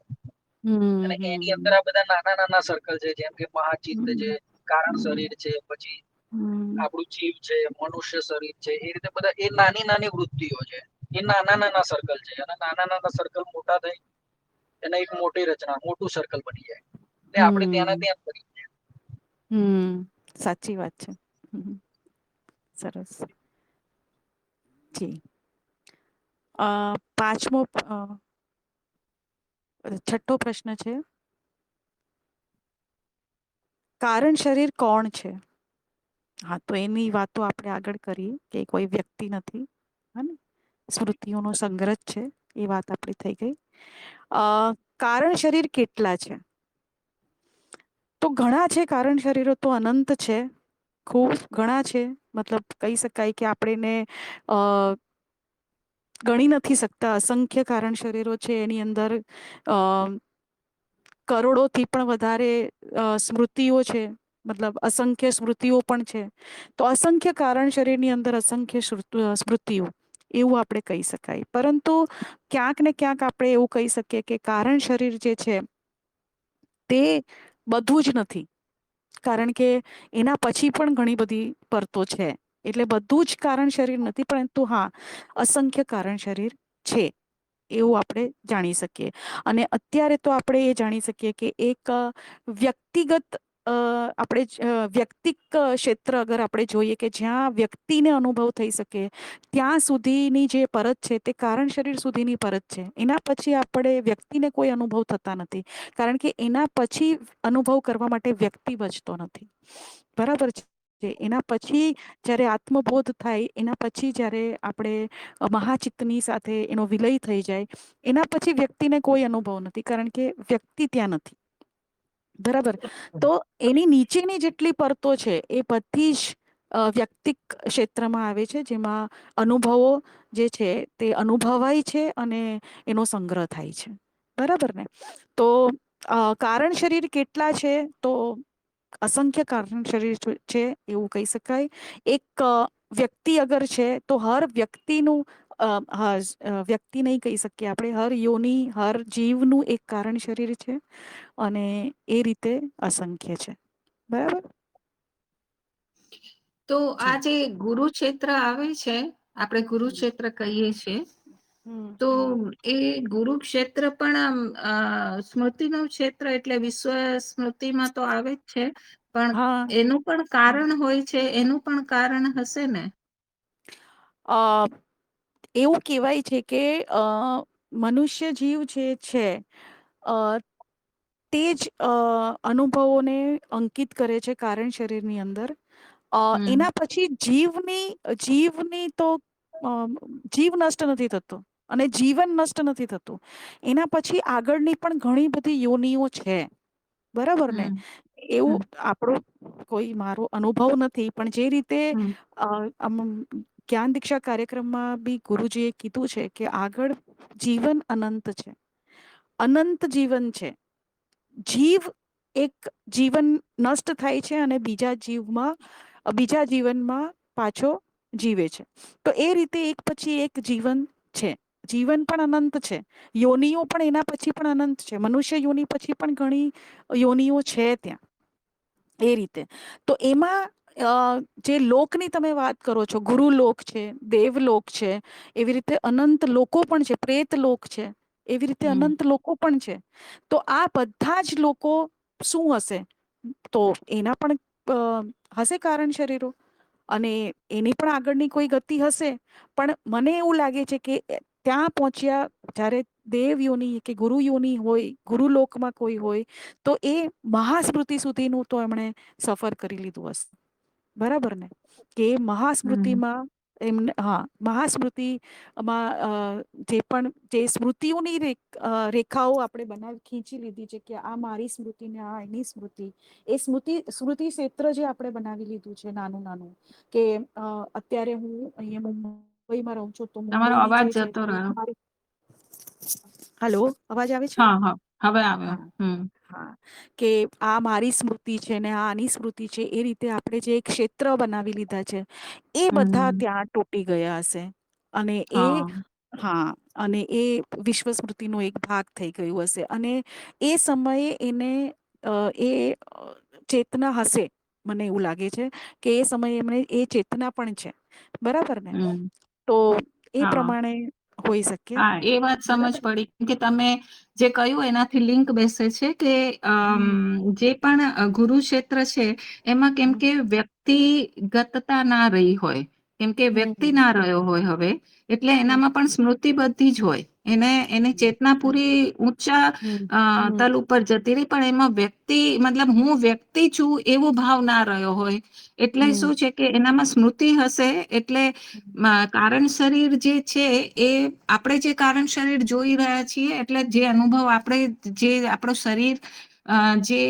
અને એની અંદર હમ આ બધા નાના નાના સર્કલ છે, જેમ કે મહાચિત્ત છે, હમ કારણ હમ શરીર છે, પછી હમ આપણું જીવ છે, મનુષ્ય શરીર છે, એ રીતે બધા એ નાની નાની વૃત્તિઓ છે. એ નાના નાના સર્કલ છે, અને નાના નાના સર્કલ મોટા થઈ એને એક મોટી રચના, મોટું સર્કલ બની જાય. એટલે આપણે ત્યાંના હમ ત્યાં જ કરીએ. સાચી વાત છે. સરસ. જી. પાંચમો છઠ્ઠો પ્રશ્ન છે, કારણ શરીર કોણ છે? હા, તો એની વાતો આપણે આગળ કરી કે કોઈ વ્યક્તિ નથી, હને સ્મૃતિઓનો સંગ્રહ છે, એ વાત આપણી થઈ ગઈ. કારણ શરીર કેટલા છે? તો ઘણા છે. કારણ શરીરો તો અનંત છે, ખૂબ ઘણા છે. મતલબ કહી શકાય કે આપણેને ગણી નથી શકતા, અસંખ્ય કારણ શરીરો છે. એની અંદર અ કરોડોથી પણ વધારે સ્મૃતિઓ છે, મતલબ અસંખ્ય સ્મૃતિઓ પણ છે. તો અસંખ્ય કારણ શરીરની અંદર અસંખ્ય સ્મૃતિઓ, એવું આપણે કહી શકાય. પરંતુ ક્યાંક ને ક્યાંક આપણે એવું કહી શકીએ કે કારણ શરીર જે છે તે બધું જ નથી, કારણ કે એના પછી પણ ઘણી બધી પરતો છે. એટલે બધું જ કારણ શરીર નથી, પરંતુ હા, અસંખ્ય કારણ શરીર છે, એવું આપણે જાણી શકીએ. અને અત્યારે તો આપણે એ જાણી શકીએ કે એક વ્યક્તિગત વ્યક્તિક ક્ષેત્ર અગર આપણે જોઈએ કે જ્યાં વ્યક્તિને અનુભવ થઈ શકે, ત્યાં સુધીની જે પરત છે તે કારણ શરીર સુધીની પરત છે. એના પછી આપણે વ્યક્તિને કોઈ અનુભવ થતા નથી, કારણ કે એના પછી અનુભવ કરવા માટે વ્યક્તિ બચતો નથી. બરાબર છે. છે. એના પછી જ્યારે આત્મબોધ થાય, એના પછી જ્યારે આપણે મહાચિત્તની સાથે એનો વિલય થઈ જાય, એના પછી વ્યક્તિને કોઈ અનુભવ નથી, કારણ કે વ્યક્તિ ત્યાં નથી. બરાબર. તો એની નીચેની જેટલી પરતો છે એ બધી જ વ્યક્તિક ક્ષેત્રમાં આવે છે, જેમાં અનુભવો જે છે તે અનુભવાય છે અને એનો સંગ્રહ થાય છે. બરાબર ને? તો કારણ શરીર કેટલા છે? તો અસંખ્ય કારણ શરીર છે એવું કહી શકાય. એક વ્યક્તિ અગર છે તો હર વ્યક્તિનું વ્યક્તિ નહીં કહી શકીએ આપણે, હર યોની, હર જીવનું એક કારણ શરીર છે, અને એ રીતે અસંખ્ય છે. બરાબર. તો આ જી. જે ગુરુક્ષેત્ર આવે છે, આપણે હમ ગુરુક્ષેત્ર કહીએ છીએ, હમ તો હમ. એ ગુરુક્ષેત્ર પણ સ્મૃતિનું ક્ષેત્ર એટલે વિશ્વ સ્મૃતિમાં તો આવે જ છે, પણ હા. એનું પણ કારણ હોય છે, એનું પણ કારણ હશે ને? અ, એવું કહેવાય છે કે મનુષ્ય જીવ જે છે તે જ અનુભવોને અંકિત કરે છે કારણ શરીરની અંદર. હમ એના પછી જીવની તો અ, જીવ નષ્ટ નથી થતો અને જીવન નષ્ટ નથી થતું. એના પછી આગળની પણ ઘણી બધી યોનિઓ છે. બરાબર ને? હમ એવું હમ આપણો કોઈ મારો અનુભવ નથી, પણ જે રીતે હમ જ્ઞાન દીક્ષા કાર્યક્રમમાં બી ગુરુજીએ કીધું છે કે આગળ જીવન અનંત છે, અનંત જીવન છે. જીવ એક જીવન નષ્ટ થાય છે અને બીજા જીવનમાં પાછો જીવે છે. તો એ રીતે એક પછી એક જીવન છે. જીવન પણ અનંત છે. યોનિઓ પણ એના પછી પણ અનંત છે. મનુષ્ય યોનિ પછી પણ ઘણી યોનિઓ છે ત્યાં. એ રીતે તો એમાં જે લોકની તમે વાત કરો છો, ગુરુલોક છે, દેવલોક છે, એવી રીતે અનંત લોકો પણ છે, પ્રેત લોક છે, એવી રીતે હમ અનંત લોકો પણ છે. તો આ બધા જ લોકો શું હશે? તો એના પણ હશે કારણ શરીરો, અને એની પણ આગળની કોઈ ગતિ હશે. પણ મને એવું લાગે છે કે ત્યાં પહોંચ્યા જ્યારે દેવ યોની કે ગુરુ યોની હોય, ગુરુલોકમાં કોઈ હોય, તો એ મહાસ્મૃતિ સુધીનું તો એમણે સફર કરી લીધું હશે. બરાબર ને? કે હમ મહાસ્મૃતિમાં એમને, હા, મહાસ્મૃતિમાં જે સ્મૃતિઓની રેખાઓ આપણે ખીંચી લીધી છે કે આ મારી સ્મૃતિ ને આ એની સ્મૃતિ, એ સ્મૃતિ ક્ષેત્ર જે આપણે બનાવી લીધું છે નાનું નાનું, કે અત્યારે હું અહીંયા મુંબઈમાં રહું છું, તો તમારો મુંબઈની અવાજ જે છે જતો રહ્યો. હલો, અવાજ આવે છે? હા હા, હવે આવ્યો. હા. હમ હા, કે આ મારી સ્મૃતિ છે ને આ આની સ્મૃતિ છે, એ રીતે આપણે જે ક્ષેત્ર બનાવી લીધા છે, એ બધા હમ ત્યાં તૂટી ગયા હશે. અને હા હા, અને એ વિશ્વ સ્મૃતિનો એક ભાગ થઈ ગયું હશે. અને એ સમયે એને એ ચેતના હશે. મને એવું લાગે છે કે એ સમયે એમને એ ચેતના પણ છે. બરાબર ને? હમ તો એ હા પ્રમાણે હોઈ શકે. હા, એ વાત સમજ બરાબર. પડી કે તમે જે કહ્યું એનાથી લિંક બેસે છે કે હમ જે પણ ગુરુક્ષેત્ર છે એમાં કેમ હમ કે વ્યક્તિગતતા ના રહી હોય, કેમ કે વ્યક્તિ હમ ના રહ્યો હોય હવે, એટલે હમ એનામાં પણ સ્મૃતિ બધી જ હોય. એની ચેતના હમ પૂરી ઊંચા હમ હમ તલ ઉપર જતી રહી, પણ એમાં મતલબ હું વ્યક્તિ છું એવો ભાવ ના રહ્યો હોય. એટલે હમ શું છે કે એનામાં સ્મૃતિ હશે, એટલે કારણ શરીર જે છે એ આપણે જે કારણ શરીર જોઈ રહ્યા છીએ, એટલે જે અનુભવ જે આપણો શરીર જે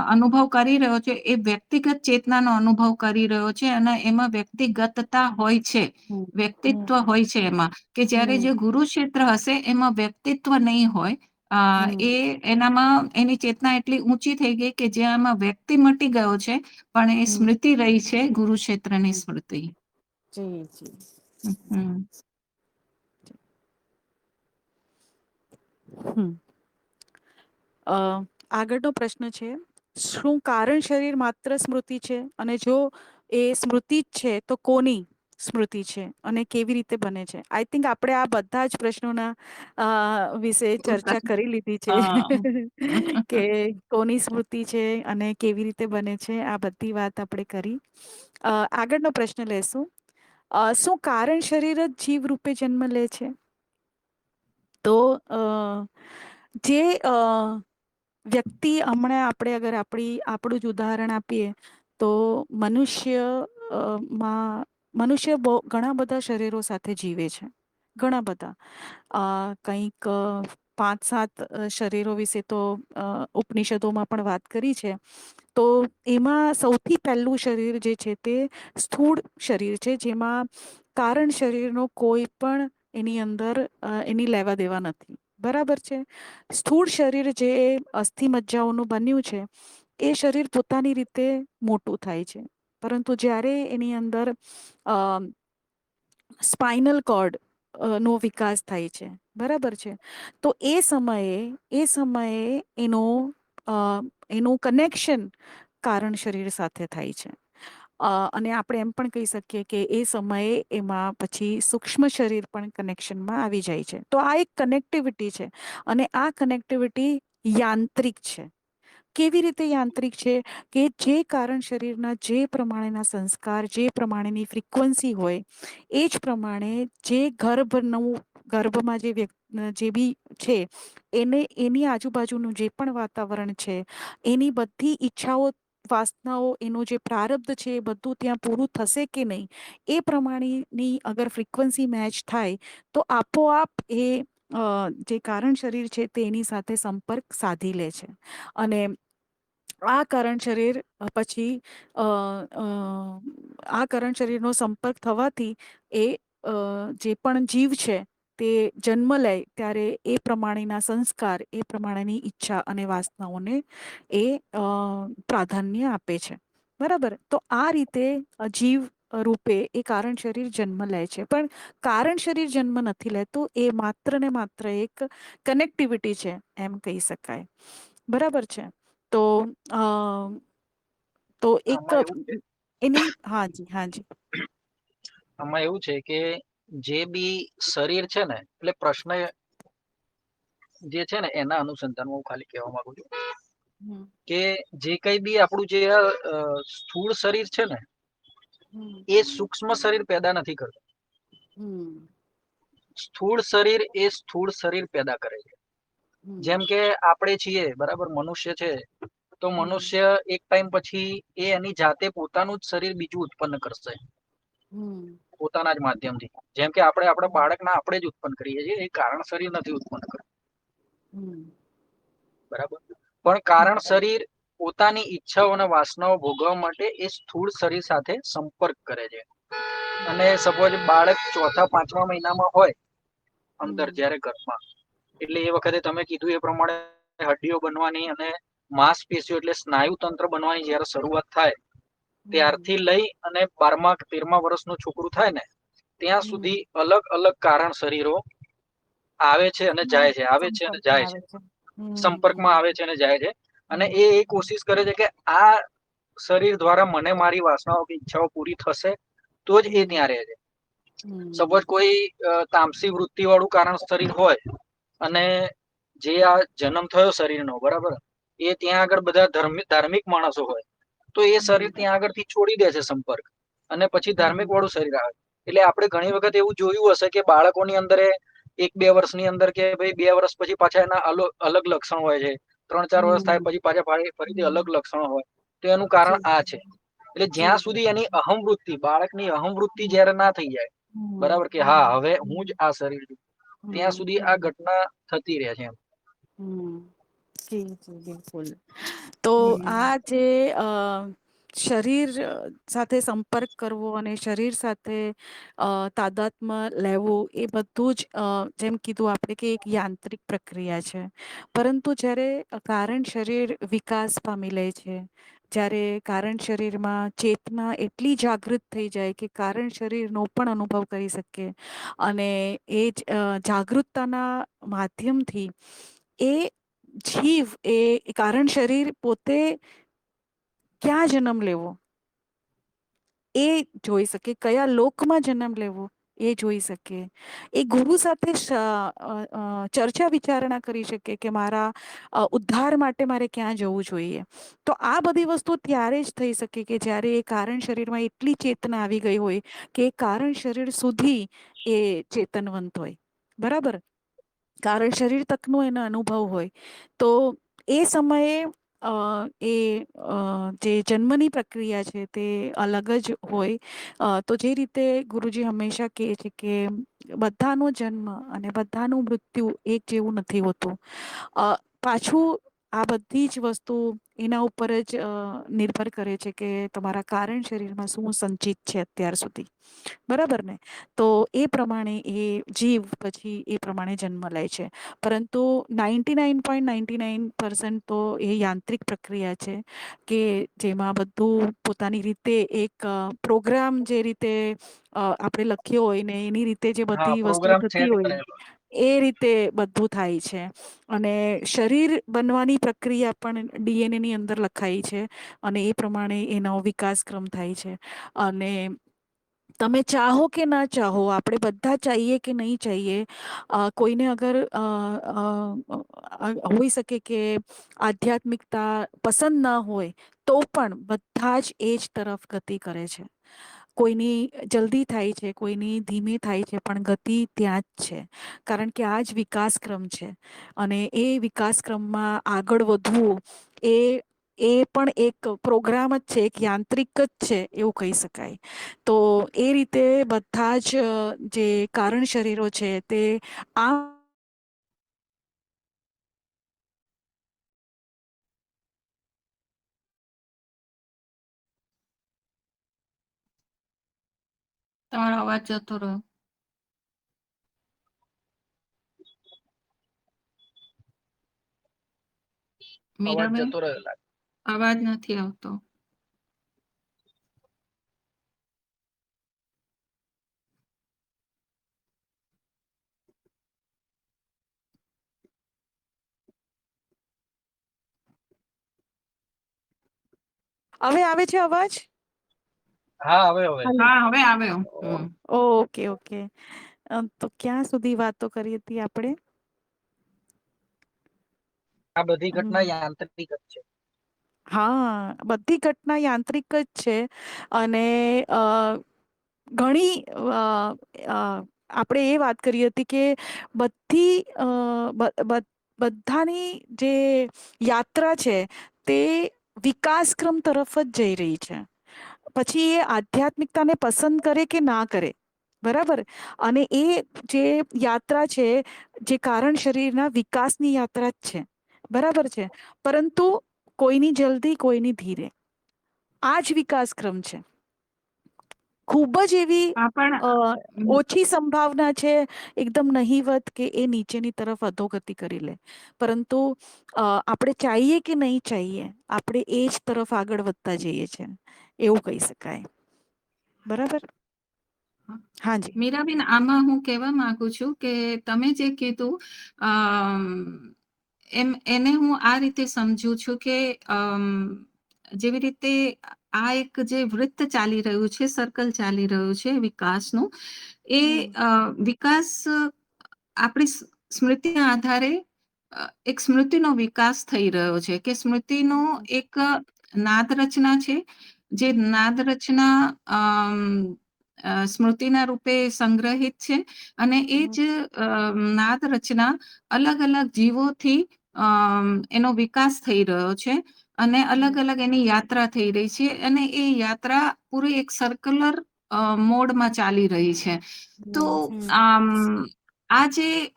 અનુભવ કરી રહ્યો છે એ વ્યક્તિગત ચેતનાનો અનુભવ કરી રહ્યો છે, અને એમાં વ્યક્તિગતતા હોય છે, હમ વ્યક્તિત્વ હમ હોય છે એમાં, કે જ્યારે હમ જે ગુરુક્ષેત્ર હશે એમાં વ્યક્તિત્વ નહીં હોય. હમ એનામાં એની ચેતના એટલી ઊંચી થઈ ગઈ કે જેમાં વ્યક્તિ મટી ગયો છે, પણ એ હમ સ્મૃતિ રહી છે, ગુરુક્ષેત્રની હમ. સ્મૃતિ. જી જી. હમ આગળનો પ્રશ્ન છે, શું કારણ શરીર માત્ર સ્મૃતિ છે? અને જો એ સ્મૃતિ જ છે તો કોની સ્મૃતિ છે અને કેવી રીતે બને છે? આઈ થિંક આપણે આ બધા જ પ્રશ્નોના વિશે ચર્ચા કરી લીધી છે. હા કે કોની સ્મૃતિ છે અને કેવી રીતે બને છે, આ બધી વાત આપણે કરી. આગળનો પ્રશ્ન લેશું. શું કારણ શરીર જ જીવ રૂપે જન્મ લે છે? તો જે વ્યક્તિ, હમણાં આપણે અગર આપણું જ ઉદાહરણ આપીએ, તો મનુષ્ય ઘણા બધા શરીરો સાથે જીવે છે, ઘણા બધા. કંઈક 5-7 શરીરો વિશે તો ઉપનિષદોમાં પણ વાત કરી છે. તો એમાં સૌથી પહેલું શરીર જે છે તે સ્થૂળ શરીર છે, જેમાં કારણ શરીરનો કોઈ પણ એની અંદર એની લેવા દેવા નથી. બરાબર છે. સ્થૂળ શરીર જે અસ્થિ મજ્જાઓનું બન્યું છે, એ શરીર પોતાની રીતે મોટું થાય છે. પરંતુ જ્યારે એની અંદર સ્પાઇનલ કોર્ડ નો વિકાસ થાય છે, બરાબર છે, તો એ સમયે એનું કનેક્શન કારણ શરીર સાથે થાય છે. અને આપણે એમ પણ કહી શકીએ કે એ સમયે એમાં પછી સૂક્ષ્મ શરીર પણ કનેક્શનમાં આવી જાય છે. તો આ એક કનેક્ટિવિટી છે, અને આ કનેક્ટિવિટી યાંત્રિક છે. કેવી રીતે યાંત્રિક છે? કે જે કારણ શરીરના જે પ્રમાણેના સંસ્કાર, જે પ્રમાણેની ફ્રીક્વન્સી હોય, એ જ પ્રમાણે જે ગર્ભમાં જે બી છે, એની આજુબાજુનું જે પણ વાતાવરણ છે, એની બધી ઈચ્છાઓ, વાસનાઓ, એનું જે પ્રારબ્ધ છે, એ બધું ત્યાં પૂરું થશે કે નહીં, એ પ્રમાણેની અગર ફ્રીક્વન્સી મેચ થાય, તો આપોઆપ જે કારણ શરીર છે તે એની સાથે સંપર્ક સાધી લે છે. અને આ કારણ શરીર પછી આ કારણ શરીરનો સંપર્ક થવાથી એ જે પણ જીવ છે તે જન્મ લે ત્યારે એ પ્રમાણેના સંસ્કાર, એ પ્રમાણેની ઈચ્છા અને વાસનાઓને એ પ્રાધાન્ય આપે છે. બરાબર. તો આ રીતે જીવ રૂપે એ કારણ શરીર જન્મ લે છે. પણ કારણ શરીર જન્મ નથી લેતું, એ માત્ર ને માત્ર એક કનેક્ટિવિટી છે, એમ કહી શકાય. બરાબર છે. તો એક આમાં એવું છે એની હાજી હાજી આમાં એવું છે કે જે બી શરીર છે ને, એટલે પ્રશ્ન જે છે ને એના અનુસંધાનમાં હું ખાલી કહેવા માંગુ છું હમ કે જે કઈ બી આપણું જે સ્થૂળ શરીર છે ને, હમ એ સૂક્ષ્મ શરીર પેદા નથી કરતું. હમ સ્થૂળ શરીર એ સ્થૂળ શરીર પેદા કરે છે. જેમ હમ કે આપણે છીએ, બરાબર, મનુષ્ય છે, તો હમ મનુષ્ય એક ટાઈમ પછી એ એની જાતે પોતાનું જ શરીર બીજું ઉત્પન્ન કરશે, હમ પોતાના જ માધ્યમથી. જેમ કે આપણે આપણા બાળકના આપણે જ ઉત્પન્ન કરીએ છીએ, એ કારણ શરીર નથી ઉત્પન્ન કરતું. હમ બરાબર. પણ કારણ શરીર પોતાની ઈચ્છાઓ અને વાસનાઓ ભોગવવા માટે એ સ્થૂળ શરીર સાથે સંપર્ક કરે છે. અને સપોઝ બાળક 4-5મા મહિનામાં હોય અંદર, જ્યારે ગર્ભમાં, એટલે એ વખતે તમે કીધું એ પ્રમાણે હડ્ડીઓ બનવાની અને માંસપેશીઓ એટલે સ્નાયુ તંત્ર બનવાની જયારે શરૂઆત થાય, ત્યારથી લઈ અને 12મા-13મા વર્ષનું છોકરું થાય ને, ત્યાં સુધી અલગ અલગ કારણ શરીરો આવે છે અને જાય છે, આવે છે અને સંપર્કમાં જાય છે, આવે છે. સંપર્કમાં આવે છે અને જાય છે. અને એ કોશિશ કરે છે કે આ શરીર દ્વારા મને મારી વાસનાઓ કે ઈચ્છાઓ પૂરી થશે, તો જ એ ત્યાં રહે છે. સપોઝ કોઈ તામસી વૃત્તિ વાળું કારણ શરીર હોય, અને જે આ જન્મ થયો શરીરનો, બરાબર, એ ત્યાં આગળ બધા ધાર્મિક માણસો હોય, તો એ શરીર ત્યાં આગળથી છોડી દે છે સંપર્ક, અને પછી ધાર્મિક વાળું શરીર આવે. એટલે આપણે ઘણી વખત એવું જોયું હશે કે બાળકોની અંદર 1-2 વર્ષની અંદર કે ભાઈ 2 વર્ષ પછી પાછા એના અલગ લક્ષણ હોય છે, 3-4 વર્ષ થાય પછી પાછા ફરીથી અલગ લક્ષણો હોય. તો એનું કારણ આ છે. એટલે જ્યાં સુધી એની અહમવૃત્તિ, બાળકની અહમવૃત્તિ જ્યારે ના થઈ જાય, બરાબર, કે હા હવે હું જ આ શરીર છું, ત્યાં સુધી આ ઘટના થતી રહે છે એમ. જી જી બિલકુલ. તો આ જે શરીર સાથે સંપર્ક કરવો અને શરીર સાથે તાદાત્મ્ય લેવું, એ બધું જ જેમ કીધું આપણે કે એક યાંત્રિક પ્રક્રિયા છે. પરંતુ જ્યારે કારણ શરીર વિકાસ પામી લે છે, જ્યારે કારણ શરીરમાં ચેતના એટલી જાગૃત થઈ જાય કે કારણ શરીરનો પણ અનુભવ કરી શકે, અને એ જ જાગૃતતાના માધ્યમથી એ જીવ, એ કારણ શરીર પોતે ક્યાં જન્મ લેવો એ જોઈ શકે, કયા લોકમાં જન્મ લેવો એ જોઈ શકે, એ ગુરુ સાથે ચર્ચા વિચારણા કરી શકે કે મારા ઉદ્ધાર માટે મારે ક્યાં જવું જોઈએ. તો આ બધી વસ્તુ ત્યારે જ થઈ શકે કે જ્યારે એ કારણ શરીરમાં એટલી ચેતના આવી ગઈ હોય કે કારણ શરીર સુધી એ ચેતનવંત હોય. બરાબર. કારણ શરીર તકનો એનો અનુભવ હોય, તો એ સમયે જે જન્મની પ્રક્રિયા છે તે અલગ જ હોય. તો જે રીતે ગુરુજી હંમેશા કહે છે કે બધાનો જન્મ અને બધાનું મૃત્યુ એક જેવું નથી હોતું. પાછું આ બધી જ વસ્તુ એના ઉપર જ નિર્ભર કરે છે કે તમારા કારણ શરીરમાં શું સંચિત છે અત્યાર સુધી. બરાબર ને? તો એ પ્રમાણે એ જીવ પછી એ પ્રમાણે જન્મ લે છે. પરંતુ 99.99% તો એ યાંત્રિક પ્રક્રિયા છે કે જેમાં બધું પોતાની રીતે એક પ્રોગ્રામ જે રીતે આપણે લખ્યો હોય ને એની રીતે જે હા, બધી વસ્તુઓ પ્રોગ્રામ થતી સેટ હોય કરેલો. એ રીતે બધું થાય છે. અને શરીર બનવાની પ્રક્રિયા પણ ડીએનએ ની અંદર લખાઈ છે અને એ પ્રમાણે એનો વિકાસક્રમ થાય છે. અને તમે ચાહો કે ના ચાહો, આપણે બધા ચાહીએ કે નહીં ચાહીએ, કોઈને અગર હોઈ શકે કે આધ્યાત્મિકતા પસંદ ના હોય તો પણ બધા જ એજ તરફ ગતિ કરે છે. કોઈની જલ્દી થાય છે, કોઈની ધીમે થાય છે, પણ ગતિ ત્યાં જ છે. કારણ કે આ જ વિકાસક્રમ છે અને એ વિકાસક્રમમાં આગળ વધવું એ પણ એક પ્રોગ્રામ જ છે, એક યાંત્રિક જ છે એવું કહી શકાય. તો એ રીતે બધા જ જે કારણ શરીરો છે તે આ તમારો અવાજ જતો રહ્યો. અવાજ મીરાબેન, જતો રહ્યો લાગે. અવાજ નથી આવતો. હવે આવે છે અવાજ? હા, હવે. હાલો. હા, હવે આવ્યો. Okay, okay. તો ક્યાં સુધી વાતો કરી હતી આપણે? આ બધી ઘટના હમ. યાંત્રિક જ છે. હા, બધી ઘટના યાંત્રિક જ છે. અને ઘણી આપણે એ વાત કરી હતી કે બધી બધાની જે યાત્રા છે તે વિકાસક્રમ તરફ જ જઈ રહી છે. પછી એ આધ્યાત્મિકતાને પસંદ કરે કે ના કરે, બરાબર? અને એ જે યાત્રા છે, જે કારણ શરીરના વિકાસની યાત્રા જ છે, બરાબર છે? પરંતુ કોઈની જલ્દી, કોઈની ધીરે, આ જ વિકાસક્રમ છે. ખૂબ જ એવી આ પણ ઓછી સંભાવના છે એકદમ નહીવત કે એ નીચેની તરફ અધોગતિ કરી લે. પરંતુ આપણે ચાહીએ કે નહીં ચાહીએ, આપણે એ જ તરફ આગળ વધતા જઈએ છીએ એવું કહી શકાય. બરાબર? હાજી. મીરાબેન, આમાં હું કહેવા માંગુ છું કે તમે જે કીધું એને હું આ રીતે સમજુ છું કે જેવી રીતે આ એક જે વૃત્ત ચાલી રહ્યું છે, સર્કલ ચાલી રહ્યું છે વિકાસનું, એ હમ. વિકાસ આપણી સ્મૃતિના આધારે એક સ્મૃતિનો વિકાસ થઈ રહ્યો છે કે સ્મૃતિનો એક નાદ રચના છે, જે નાદ રચના સ્મૃતિના રૂપે સંગ્રહિત છે. અને એ જ નાદ રચના અલગ અલગ જીવોથી એનો વિકાસ થઈ રહ્યો છે અને અલગ અલગ એની યાત્રા થઈ રહી છે. અને એ યાત્રા પૂરી એક સર્ક્યુલર મોડમાં ચાલી રહી છે. તો આ જે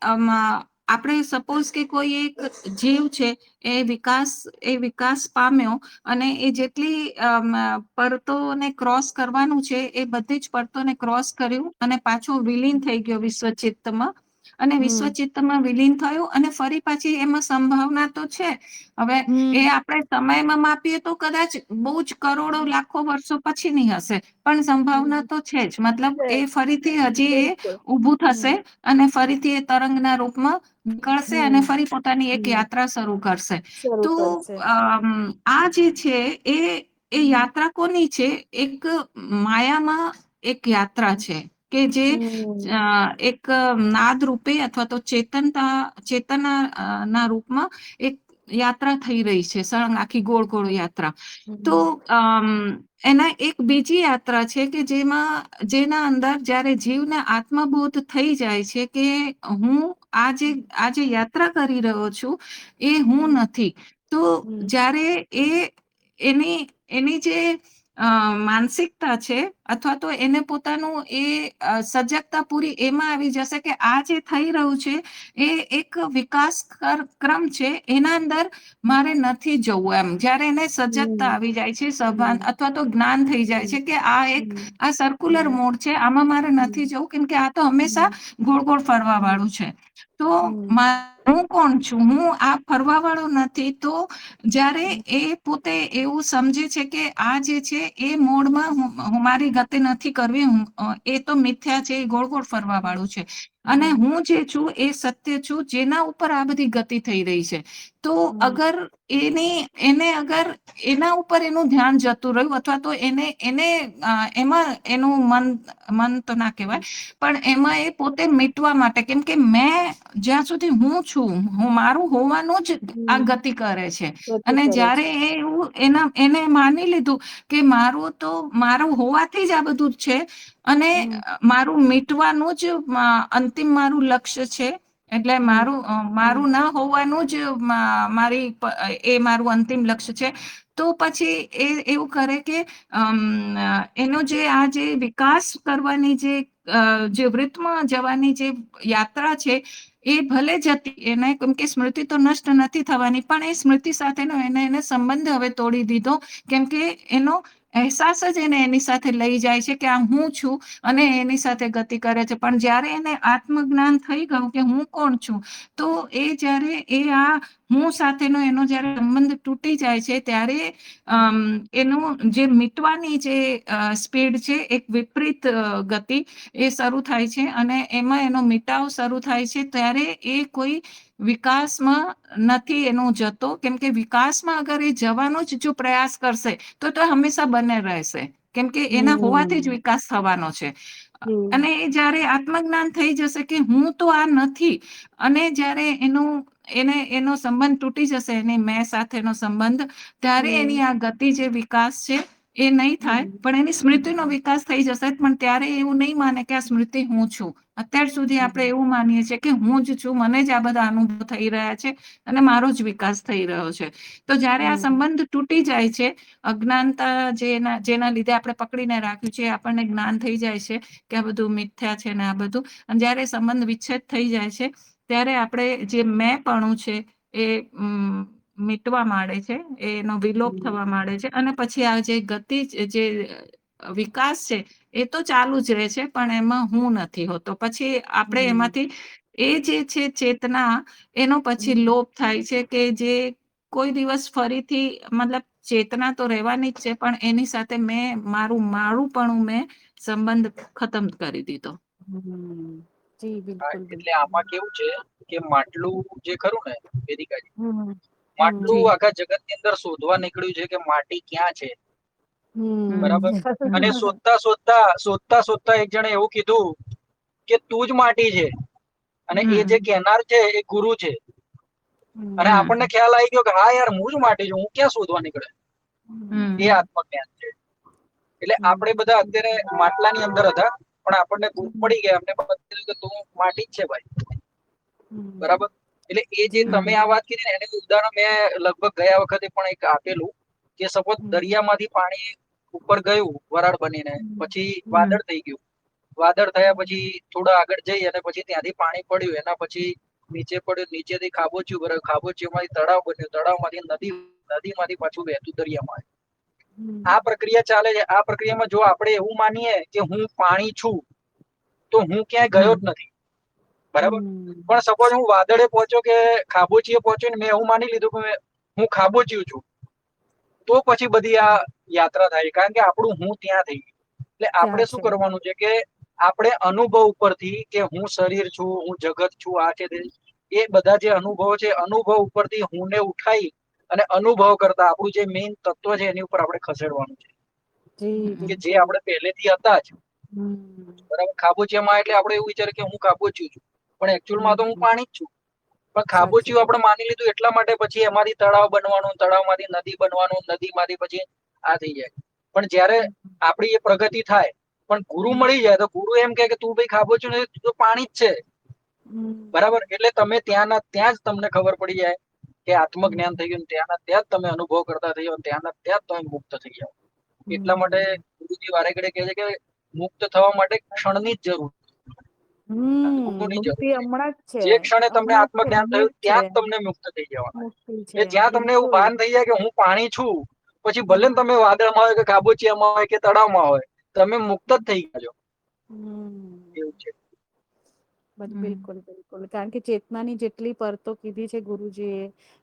આપણે સપોઝ કે કોઈ એક જીવ છે, એ વિકાસ પામ્યો અને એ જેટલી પરતોને ક્રોસ કરવાનું છે એ બધી જ પરતોને ક્રોસ કર્યું અને પાછો વિલીન થઈ ગયો વિશ્વચિત્તમાં. અને વિશ્વચિત્તમાં વિલીન થયું અને ફરી પાછી એમાં સંભાવના તો છે. હવે એ આપણે સમયમાં માપીએ તો કદાચ બહુ જ કરોડો લાખો વર્ષો પછીની હશે, પણ સંભાવના તો છે જ. મતલબ એ ફરીથી હજી એ બિલકુલ. ઊભું થશે અને ફરીથી એ તરંગના રૂપમાં નીકળશે અને હમ. ફરી પોતાની એક હમ. યાત્રા શરૂ કરશે. શરૂ તો કરશે. આ જે છે એ યાત્રા કોની છે? એક માયામાં એક યાત્રા છે કે જે હમ. એક નાદ રૂપે અથવા તો ચેતના ના રૂપમાં એક યાત્રા થઈ રહી છે, સળંગ આખી ગોળ ગોળ યાત્રા. તો હમ. એના એક બીજી યાત્રા છે કે જેના અંદર જ્યારે જીવને આત્મબોધ થઈ જાય છે કે હું આ જે યાત્રા કરી રહ્યો છું એ હું હમ. નથી. તો હમ જ્યારે એની એની જે માનસિકતા છે અથવા તો એને પોતાનું એ સજગતા પૂરી એમાં આવી જશે કે આ જે થઈ રહ્યું છે એ એક વિકાસ ક્રમ છે, એના અંદર મારે નથી જવું. એમ જ્યારે એને સજગતા હમ આવી જાય છે, સભાન હમ અથવા તો જ્ઞાન થઈ જાય હમ છે કે આ સર્ક્યુલર હમ મોડ છે, આમાં મારે નથી હમ જવું, કેમ કે આ તો હંમેશા હમ ગોળ ગોળ ફરવા હમ વાળું છે. તો હમ હું કોણ છું? હું આ ફરવા વાળો નથી. તો જ્યારે હમ એ પોતે એવું સમજે છે કે આ જે છે એ મોડમાં હું મારી ગતિ નથી કરવી, એ તો મિથ્યા છે, એ ગોળ ગોળ ફરવા વાળું છે, અને હમ હું જે છું એ સત્ય છું, જેના ઉપર આ બધી ગતિ થઈ રહી છે. તો હમ અગર એને અગર એના ઉપર એનું ધ્યાન જતું રહ્યું અથવા તો એને એમાં એનું મન તો ના કહેવાય, પણ એમાં એ પોતે મીટવા માટે, કેમ કે મેં જ્યાં સુધી હું છું, હું મારું હોવાનું જ આ હમ ગતિ કરે છે. ગતિ અને કરે જ્યારે છે. એ એવું એને માની લીધું કે મારું હોવાથી જ આ બધું જ છે, અને હમ મારું મીટવાનું જ અંતિમ મારું લક્ષ્ય છે, એટલે હમ હમ મારું ના હોવાનું જ મારું અંતિમ લક્ષ્ય છે. તો પછી એ એવું કરે કે એનો જે વિકાસ કરવાની જે વૃત્તમાં જવાની જે યાત્રા છે, એ ભલે જતી એને, કેમ કે સ્મૃતિ તો નષ્ટ નથી થવાની, પણ એ સ્મૃતિ સાથેનો એને સંબંધ હવે તોડી દીધો, કેમ કે એનો અહેસાસ જ એને એની સાથે લઈ જાય છે કે આ હું છું, અને એની સાથે ગતિ કરે છે. પણ જ્યારે એને આત્મજ્ઞાન થઈ ગયું કે હું કોણ છું, તો જ્યારે આ હું સાથેનો એનો જ્યારે સંબંધ તૂટી જાય છે, ત્યારે એનું જે મીટવાની જે સ્પીડ છે, એક વિપરીત ગતિ એ શરૂ થાય છે, અને એમાં એનો મીટાવ શરૂ થાય છે. ત્યારે એ કોઈ વિકાસમાં નથી એનો જતો, કેમ કે વિકાસમાં અગર એ જવાનો જ જો પ્રયાસ કરશે તો હંમેશા બને રહેશે, કેમ કે એના હોવાથી જ હમ વિકાસ થવાનો છે. હમ અને એ જ્યારે આત્મજ્ઞાન થઈ જશે કે હું તો આ નથી, અને જ્યારે એનો સંબંધ તૂટી જશે, એની મેં સાથેનો સંબંધ, ત્યારે હમ એની આ ગતિ જે વિકાસ છે એ નહીં થાય, હમ પણ એની સ્મૃતિનો વિકાસ થઈ જશે. પણ ત્યારે એવું નહીં માને કે આ સ્મૃતિ હું છું. અત્યાર સુધી આપણે એવું માનીએ છીએ કે હું જ છું, મને જ આ બધા અનુભવ થઈ રહ્યા છે, અને મારો જ વિકાસ થઈ રહ્યો છે. તો જ્યારે આ હમ સંબંધ તૂટી જાય છે, અજ્ઞાનતા જેના લીધે આપણે પકડીને રાખ્યું છે, આપણને જ્ઞાન થઈ જાય છે કે આ બધું મિથ્યા છે ને આ બધું, અને જ્યારે સંબંધ વિચ્છેદ થઈ જાય છે, ત્યારે આપણે જે મેંપણું છે એ મીટવા માંડે છે, એનો વિલોપ હમ થવા માંડે છે, અને પછી આ જે ગતિ, જે વિકાસ છે, એ તો ચાલુ જ રહે છે, પણ એમાં હું નથી હોતો. પછી આપણે હમ એમાંથી એ જે છે ચેતના, એનો પછી હમ લોપ થાય છે, કે જે કોઈ દિવસ ફરીથી, મતલબ ચેતના તો રહેવાની જ છે, પણ એની સાથે મારુંપણું મેં સંબંધ ખતમ કરી દીધો. જી હા, બિલકુલ એટલે બિલકુલ. આમાં કેવું છે કે માટલું જે ખરું ને વેદિકાજી, હમ માટલું જી. આખા જગત ની અંદર શોધવા નીકળ્યું છે કે માટી ક્યાં છે, હમ બરાબર. અને હમ શોધતા એક જણે એવું કીધું કે તું જ માટી છે, અને એ જે હમ કેનાર છે એ ગુરુ છે. અને હમ આપણને ખ્યાલ આવી ગયો કે હા યાર, હું જ માટી છું, હું ક્યાં શોધવા નીકળે. એ હમ આત્મજ્ઞાન છે. એટલે આપણે બધા અત્યારે માટલાની અંદર હતા, પણ આપણને ગુરુ મળી ગયા, અમને કીધું કે તું માટી જ છે ભાઈ, બરાબર. એટલે એ જે જી તમે આ વાત કીધી ને, એનું ઉદાહરણ મેં લગભગ ગયા વખતે પણ એક આપેલું, કે સપોઝ દરિયામાંથી પાણી ઉપર ગયું વરાળ બનીને, પછી હમ વાદળ થઈ ગયું, વાદળ થયા પછી થોડા આગળ જઈ અને પછી ત્યાંથી પાણી પડ્યું, એના પછી નીચે પડ્યું, નીચેથી ખાબોચિયું ભરાયું, ખાબોચિયામાંથી તળાવ બન્યું, તળાવમાંથી નદી, નદીમાંથી પાછું વહેતું દરિયામાં. આ પ્રક્રિયા ચાલે છે. આ પ્રક્રિયામાં જો આપણે એવું માનીએ કે હું પાણી છું, તો હું ક્યાંય ગયો જ નથી, બરાબર. પણ સપોઝ હું વાદળે પહોંચ્યો કે ખાબોચીએ પહોંચ્યો ને મેં એવું માની લીધું કે હું ખાબોચિયું છું, તો પછી બધી આ યાત્રા થાય, કારણ કે આપણું હું ત્યાં થઈ ગયું. એટલે આપણે ત્યાં શું છે. કરવાનું છે કે આપણે અનુભવ ઉપરથી, કે હું શરીર છું, હું જગત છું, આ છે, એ બધા જે અનુભવો છે, અનુભવ ઉપરથી હું ને ઉઠાઈ અને અનુભવ કરતા આપણું જે મેઇન તત્વ છે એની ઉપર આપણે ખસેડવાનું છે, જી કે જે બિલકુલ. આપણે પહેલેથી હતા જ, હમ બરાબર. ખાબોચિયામાં એટલે આપણે એવું વિચારે કે હું ખાબોચિયું છું, પણ એકચ્યુઅલમાં તો હું હમ પાણી જ છું. પણ સાચી ખાબોચિયું વાત. આપણે માની લીધું એટલા માટે પછી એમાંથી તળાવ બનવાનું, તળાવમાંથી નદી બનવાનું, નદીમાંથી પછી આ થઈ જાય. પણ જયારે આપણી એ પ્રગતિ થાય, પણ ગુરુ મળી જાય, તો ગુરુ એમ કે તું ભાઈ ખાબોચિયું નથી, તું તો પાણી જ છે, બરાબર. એટલે તમે ત્યાં જ તમને ખબર પડી જાય કે આત્મજ્ઞાન થઈ ગયું, ત્યાંના ત્યાં જ તમે અનુભવ કરતા થઈ જાઓ, ત્યાંના ત્યાં જ તમે મુક્ત થઈ જાઓ. એટલા માટે ગુરુજી વારે ઘડે કહે છે કે મુક્ત થવા માટે ક્ષણની જ જરૂર ઊંઘની જરૂર મુક્તિ છે. હમણાં જ છે, જે ક્ષણે તમને હમણાં જ છે, આત્મજ્ઞાન હમણાં થયું જ છે, ત્યાં જ તમને મુક્ત થઈ જવાના. મુક્તિ છે, એટલે જ્યાં તમને એવું બિલકુલ. ભાન થઈ જાય કે હું પાણી છું, પછી ભલે ને તમે વાદળમાં હોય કે ખાબોચિયામાં હોય કે તળાવમાં હોય, તમે મુક્ત જ થઈ ગયા છો. એવું છે. બિલકુલ બિલકુલ, કારણ કે ચેતનાની જેટલી પરતો કીધી છે ગુરુજીએ,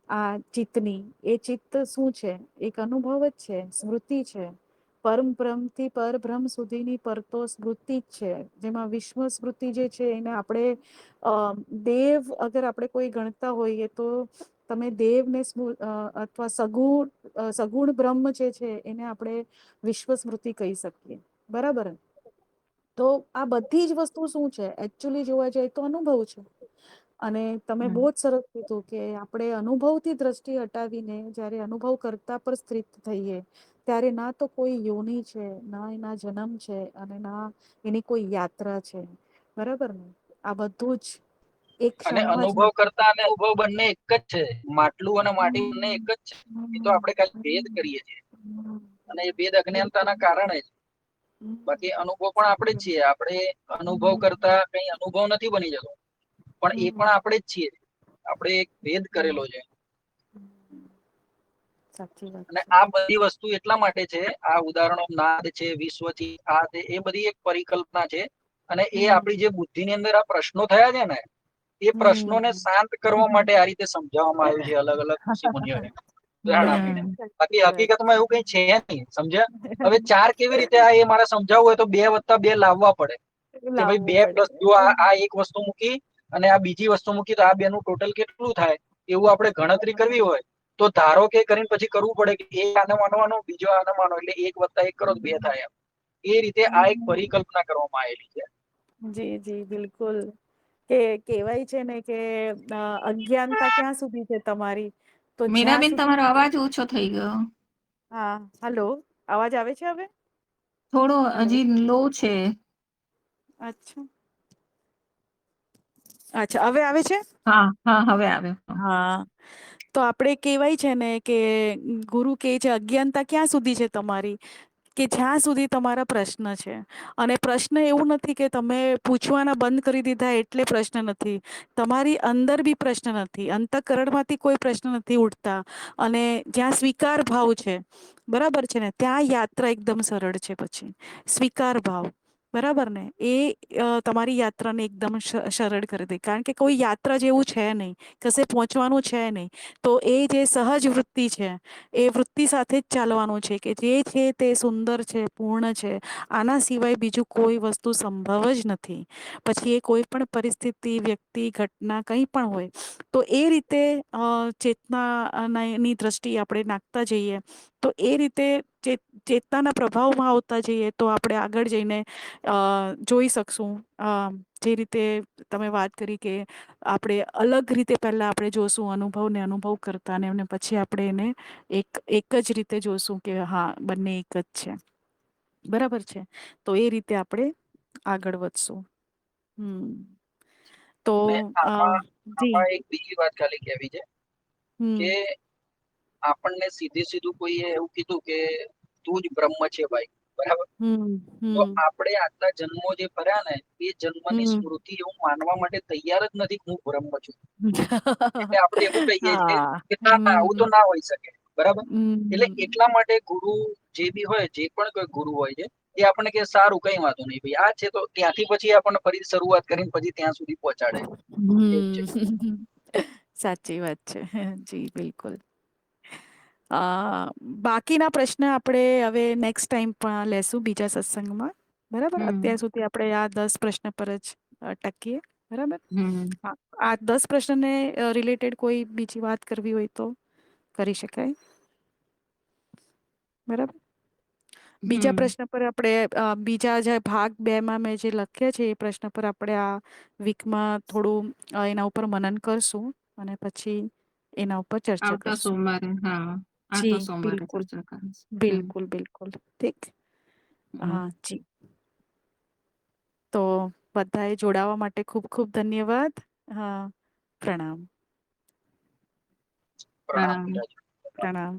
આ ચિત્તની, એ ચિત્ત શું છે? એક અનુભવ જ છે, સ્મૃતિ છે. પરમ બ્રહ્મ થી પરબ્રહ્મ સુધીની પરતો સ્મૃતિ જ છે, જેમાં વિશ્વ સ્મૃતિ જે છે એને આપણે દેવ અગર આપણે કોઈ ગણતા હોઈએ તો તમે દેવને અથવા સગુણ બ્રહ્મ જે છે એને આપણે વિશ્વ સ્મૃતિ કહી શકીએ, બરાબર. તો આ બધી જ વસ્તુ શું છે? એકચ્યુઅલી જોવા જાય તો અનુભવ છે. અને તમે બહુ જ સરસ કીધું કે આપણે અનુભવથી દ્રષ્ટિ હટાવીને જયારે અનુભવ કરતા પર સ્થિત થઈએ, ત્યારે ના તો કોઈ યોની છે, ના એના જન્મ છે, અને ના એની કોઈ યાત્રા છે, બરાબર ને? આ બધું જ એક અને ક્ષણમાં જ અનુભવ નક્કી કરતા અને અનુભવ બંને એક જ છે. માટલું અને માટી બંને એક જ છે. એ તો આપણે ખાલી ભેદ કરીએ છીએ, અને એ ભેદ અજ્ઞાનતાના કારણે જ. બાકી અનુભવ પણ આપણે જ છીએ. આપણે અનુભવ કરતા કઈ અનુભવ નથી બની જતો, પણ એ પણ આપણે જ છીએ. આપણે એક ભેદ કરેલો છે. સાચી વાત અને છે. આ બધી વસ્તુ એટલા માટે છે, આ ઉદાહરણો નાદ છે, વિશ્વથી આ છે, એ બધી એક પરિકલ્પના છે. અને એ આપણી જે બુદ્ધિની અંદર આ પ્રશ્નો થયા છે ને, એ પ્રશ્નોને શાંત કરવા માટે આ રીતે સમજાવવામાં આવ્યું છે અલગ અલગ ઋષિમુનિઓએ ઉદાહરણ આપીને. બાકી સાચી વાત હકીકતમાં એવું કઈ છે નહીં, સમજ્યા? હવે 4 કેવી રીતે આ, એ મારે સમજાવવું હોય તો 2 + 2 લાવવા પડે કે ભાઈ લાવવું 2 પડે. + જો આ એક વસ્તુ મૂકી અને આ બીજી વસ્તુ મૂકી તો આ બેનું ટોટલ કેટલું થાય, એવું આપણે ગણતરી કરવી હોય તો ધારો કે કરીને પછી કરવું પડે કે એક આને માનવાનો, બીજો આને માનો, એટલે 1 + 1 કરો તો 2 થાય. એમ એ રીતે આ એક પરિકલ્પના કરવામાં આવેલી છે. જી જી બિલકુલ. કે કહેવાય છે ને કે અજ્ઞાનતા ક્યાં સુધી છે તમારી? તો જ્યાં મીરાબેન, સુધી. તમારો અવાજ ઓછો થઈ ગયો. હા, હલો, અવાજ આવે છે હવે? થોડો હલો. હજી લો છે. અચ્છા. અચ્છા, હવે આવે છે? હા હા, હવે આવ્યો. હા. તો આપણે કહેવાય છે ને કે ગુરુ કહે છે અજ્ઞાનતા ક્યાં સુધી છે તમારી? કે જ્યાં સુધી તમારા પ્રશ્ન છે. અને પ્રશ્ન એવું નથી કે તમે પૂછવાના બંધ કરી દીધા એટલે પ્રશ્ન નથી. તમારી અંદર બી પ્રશ્ન નથી, અંતઃકરણમાંથી કોઈ પ્રશ્ન નથી ઉઠતા. અને જ્યાં સ્વીકાર ભાવ છે, બરાબર છે ને, ત્યાં યાત્રા એકદમ સરળ છે. પછી સ્વીકાર ભાવ, બરાબર ને, એ તમારી યાત્રાને એકદમ સરળ કરી દે. કારણ કે કોઈ યાત્રા જેવું છે નહીં, કશે પહોંચવાનું છે નહીં. તો એ જે સહજ વૃત્તિ છે, એ વૃત્તિ સાથે જ ચાલવાનું છે કે જે છે તે સુંદર છે, પૂર્ણ છે. આના સિવાય બીજું કોઈ વસ્તુ સંભવ જ નથી. પછી એ કોઈ પણ પરિસ્થિતિ, વ્યક્તિ, ઘટના કંઈ પણ હોય, તો એ રીતે ચેતનાની દ્રષ્ટિ આપણે નાખતા જઈએ. તો એ રીતે ચેતનાના પ્રભાવમાં આવતા જઈએ તો આપણે આગળ જઈને જોઈ શકશું. જે રીતે તમે વાત કરી કે આપણે અલગ રીતે પહેલા આપણે જોશું, અનુભવને અનુભવ કરતા, ને પછી આપણે એને એક જ રીતે જોશું કે હા, બંને એક જ છે. બરાબર છે. તો એ રીતે આપણે આગળ વધશું. તો અને આમાં જી. આમાં એક બીજી વાત ખાલી કહેવી છે કે આપણને સીધું કોઈએ એવું કીધું કે તું જ બ્રહ્મ છે ભાઈ, બરાબર? તો આપણે આટલા જન્મો જે ભર્યા ને, એ જન્મની સ્મૃતિ એવું માનવા માટે તૈયાર જ નથી હું બ્રહ્મ છું. એટલે આપણે એવું કહીએ છીએ હા. કે ના ના, આવું તો ના હોઈ શકે, બરાબર? એટલે એટલા માટે ગુરુ જે બી હોય, જે પણ કોઈ ગુરુ હોય છે, એ આપણને કે સારું, કઈ વાંધો નહીં ભાઈ, આ છે. તો ત્યાંથી પછી આપણને ફરી શરૂઆત કરીને પછી ત્યાં સુધી પહોંચાડે. એવું છે. સાચી વાત છે. જી બિલકુલ. બાકીના પ્રશ્ન આપણે હવે નેક્સ્ટ ટાઈમ પણ લેશું બીજા સત્સંગમાં. બરાબર. અત્યાર સુધી આપણે આ 10 પ્રશ્ન પર જ ટકીએ. બરાબર. હા, આ 10 પ્રશ્નને રિલેટેડ કોઈ બીજી વાત કરવી હોય તો કરી શકાય. બરાબર. બીજા પ્રશ્ન પર આપણે બીજા જે ભાગ 2 માં મેં જે લખ્યા છે એ પ્રશ્ન પર આપણે આ વીકમાં થોડું એના ઉપર મનન કરશું અને પછી એના ઉપર ચર્ચા આવતા કરશું. સોમવારે, હા, જી આવતા સોમવારે બિલકુલ. ચર્ચા કરીશું. બિલકુલ બિલકુલ. ઠીક. હા જી. તો બધાએ જોડાવા માટે ખૂબ ખૂબ ધન્યવાદ. હા, પ્રણામ. પ્રણામ પ્રણામ. વિરાજ. પ્રણામ.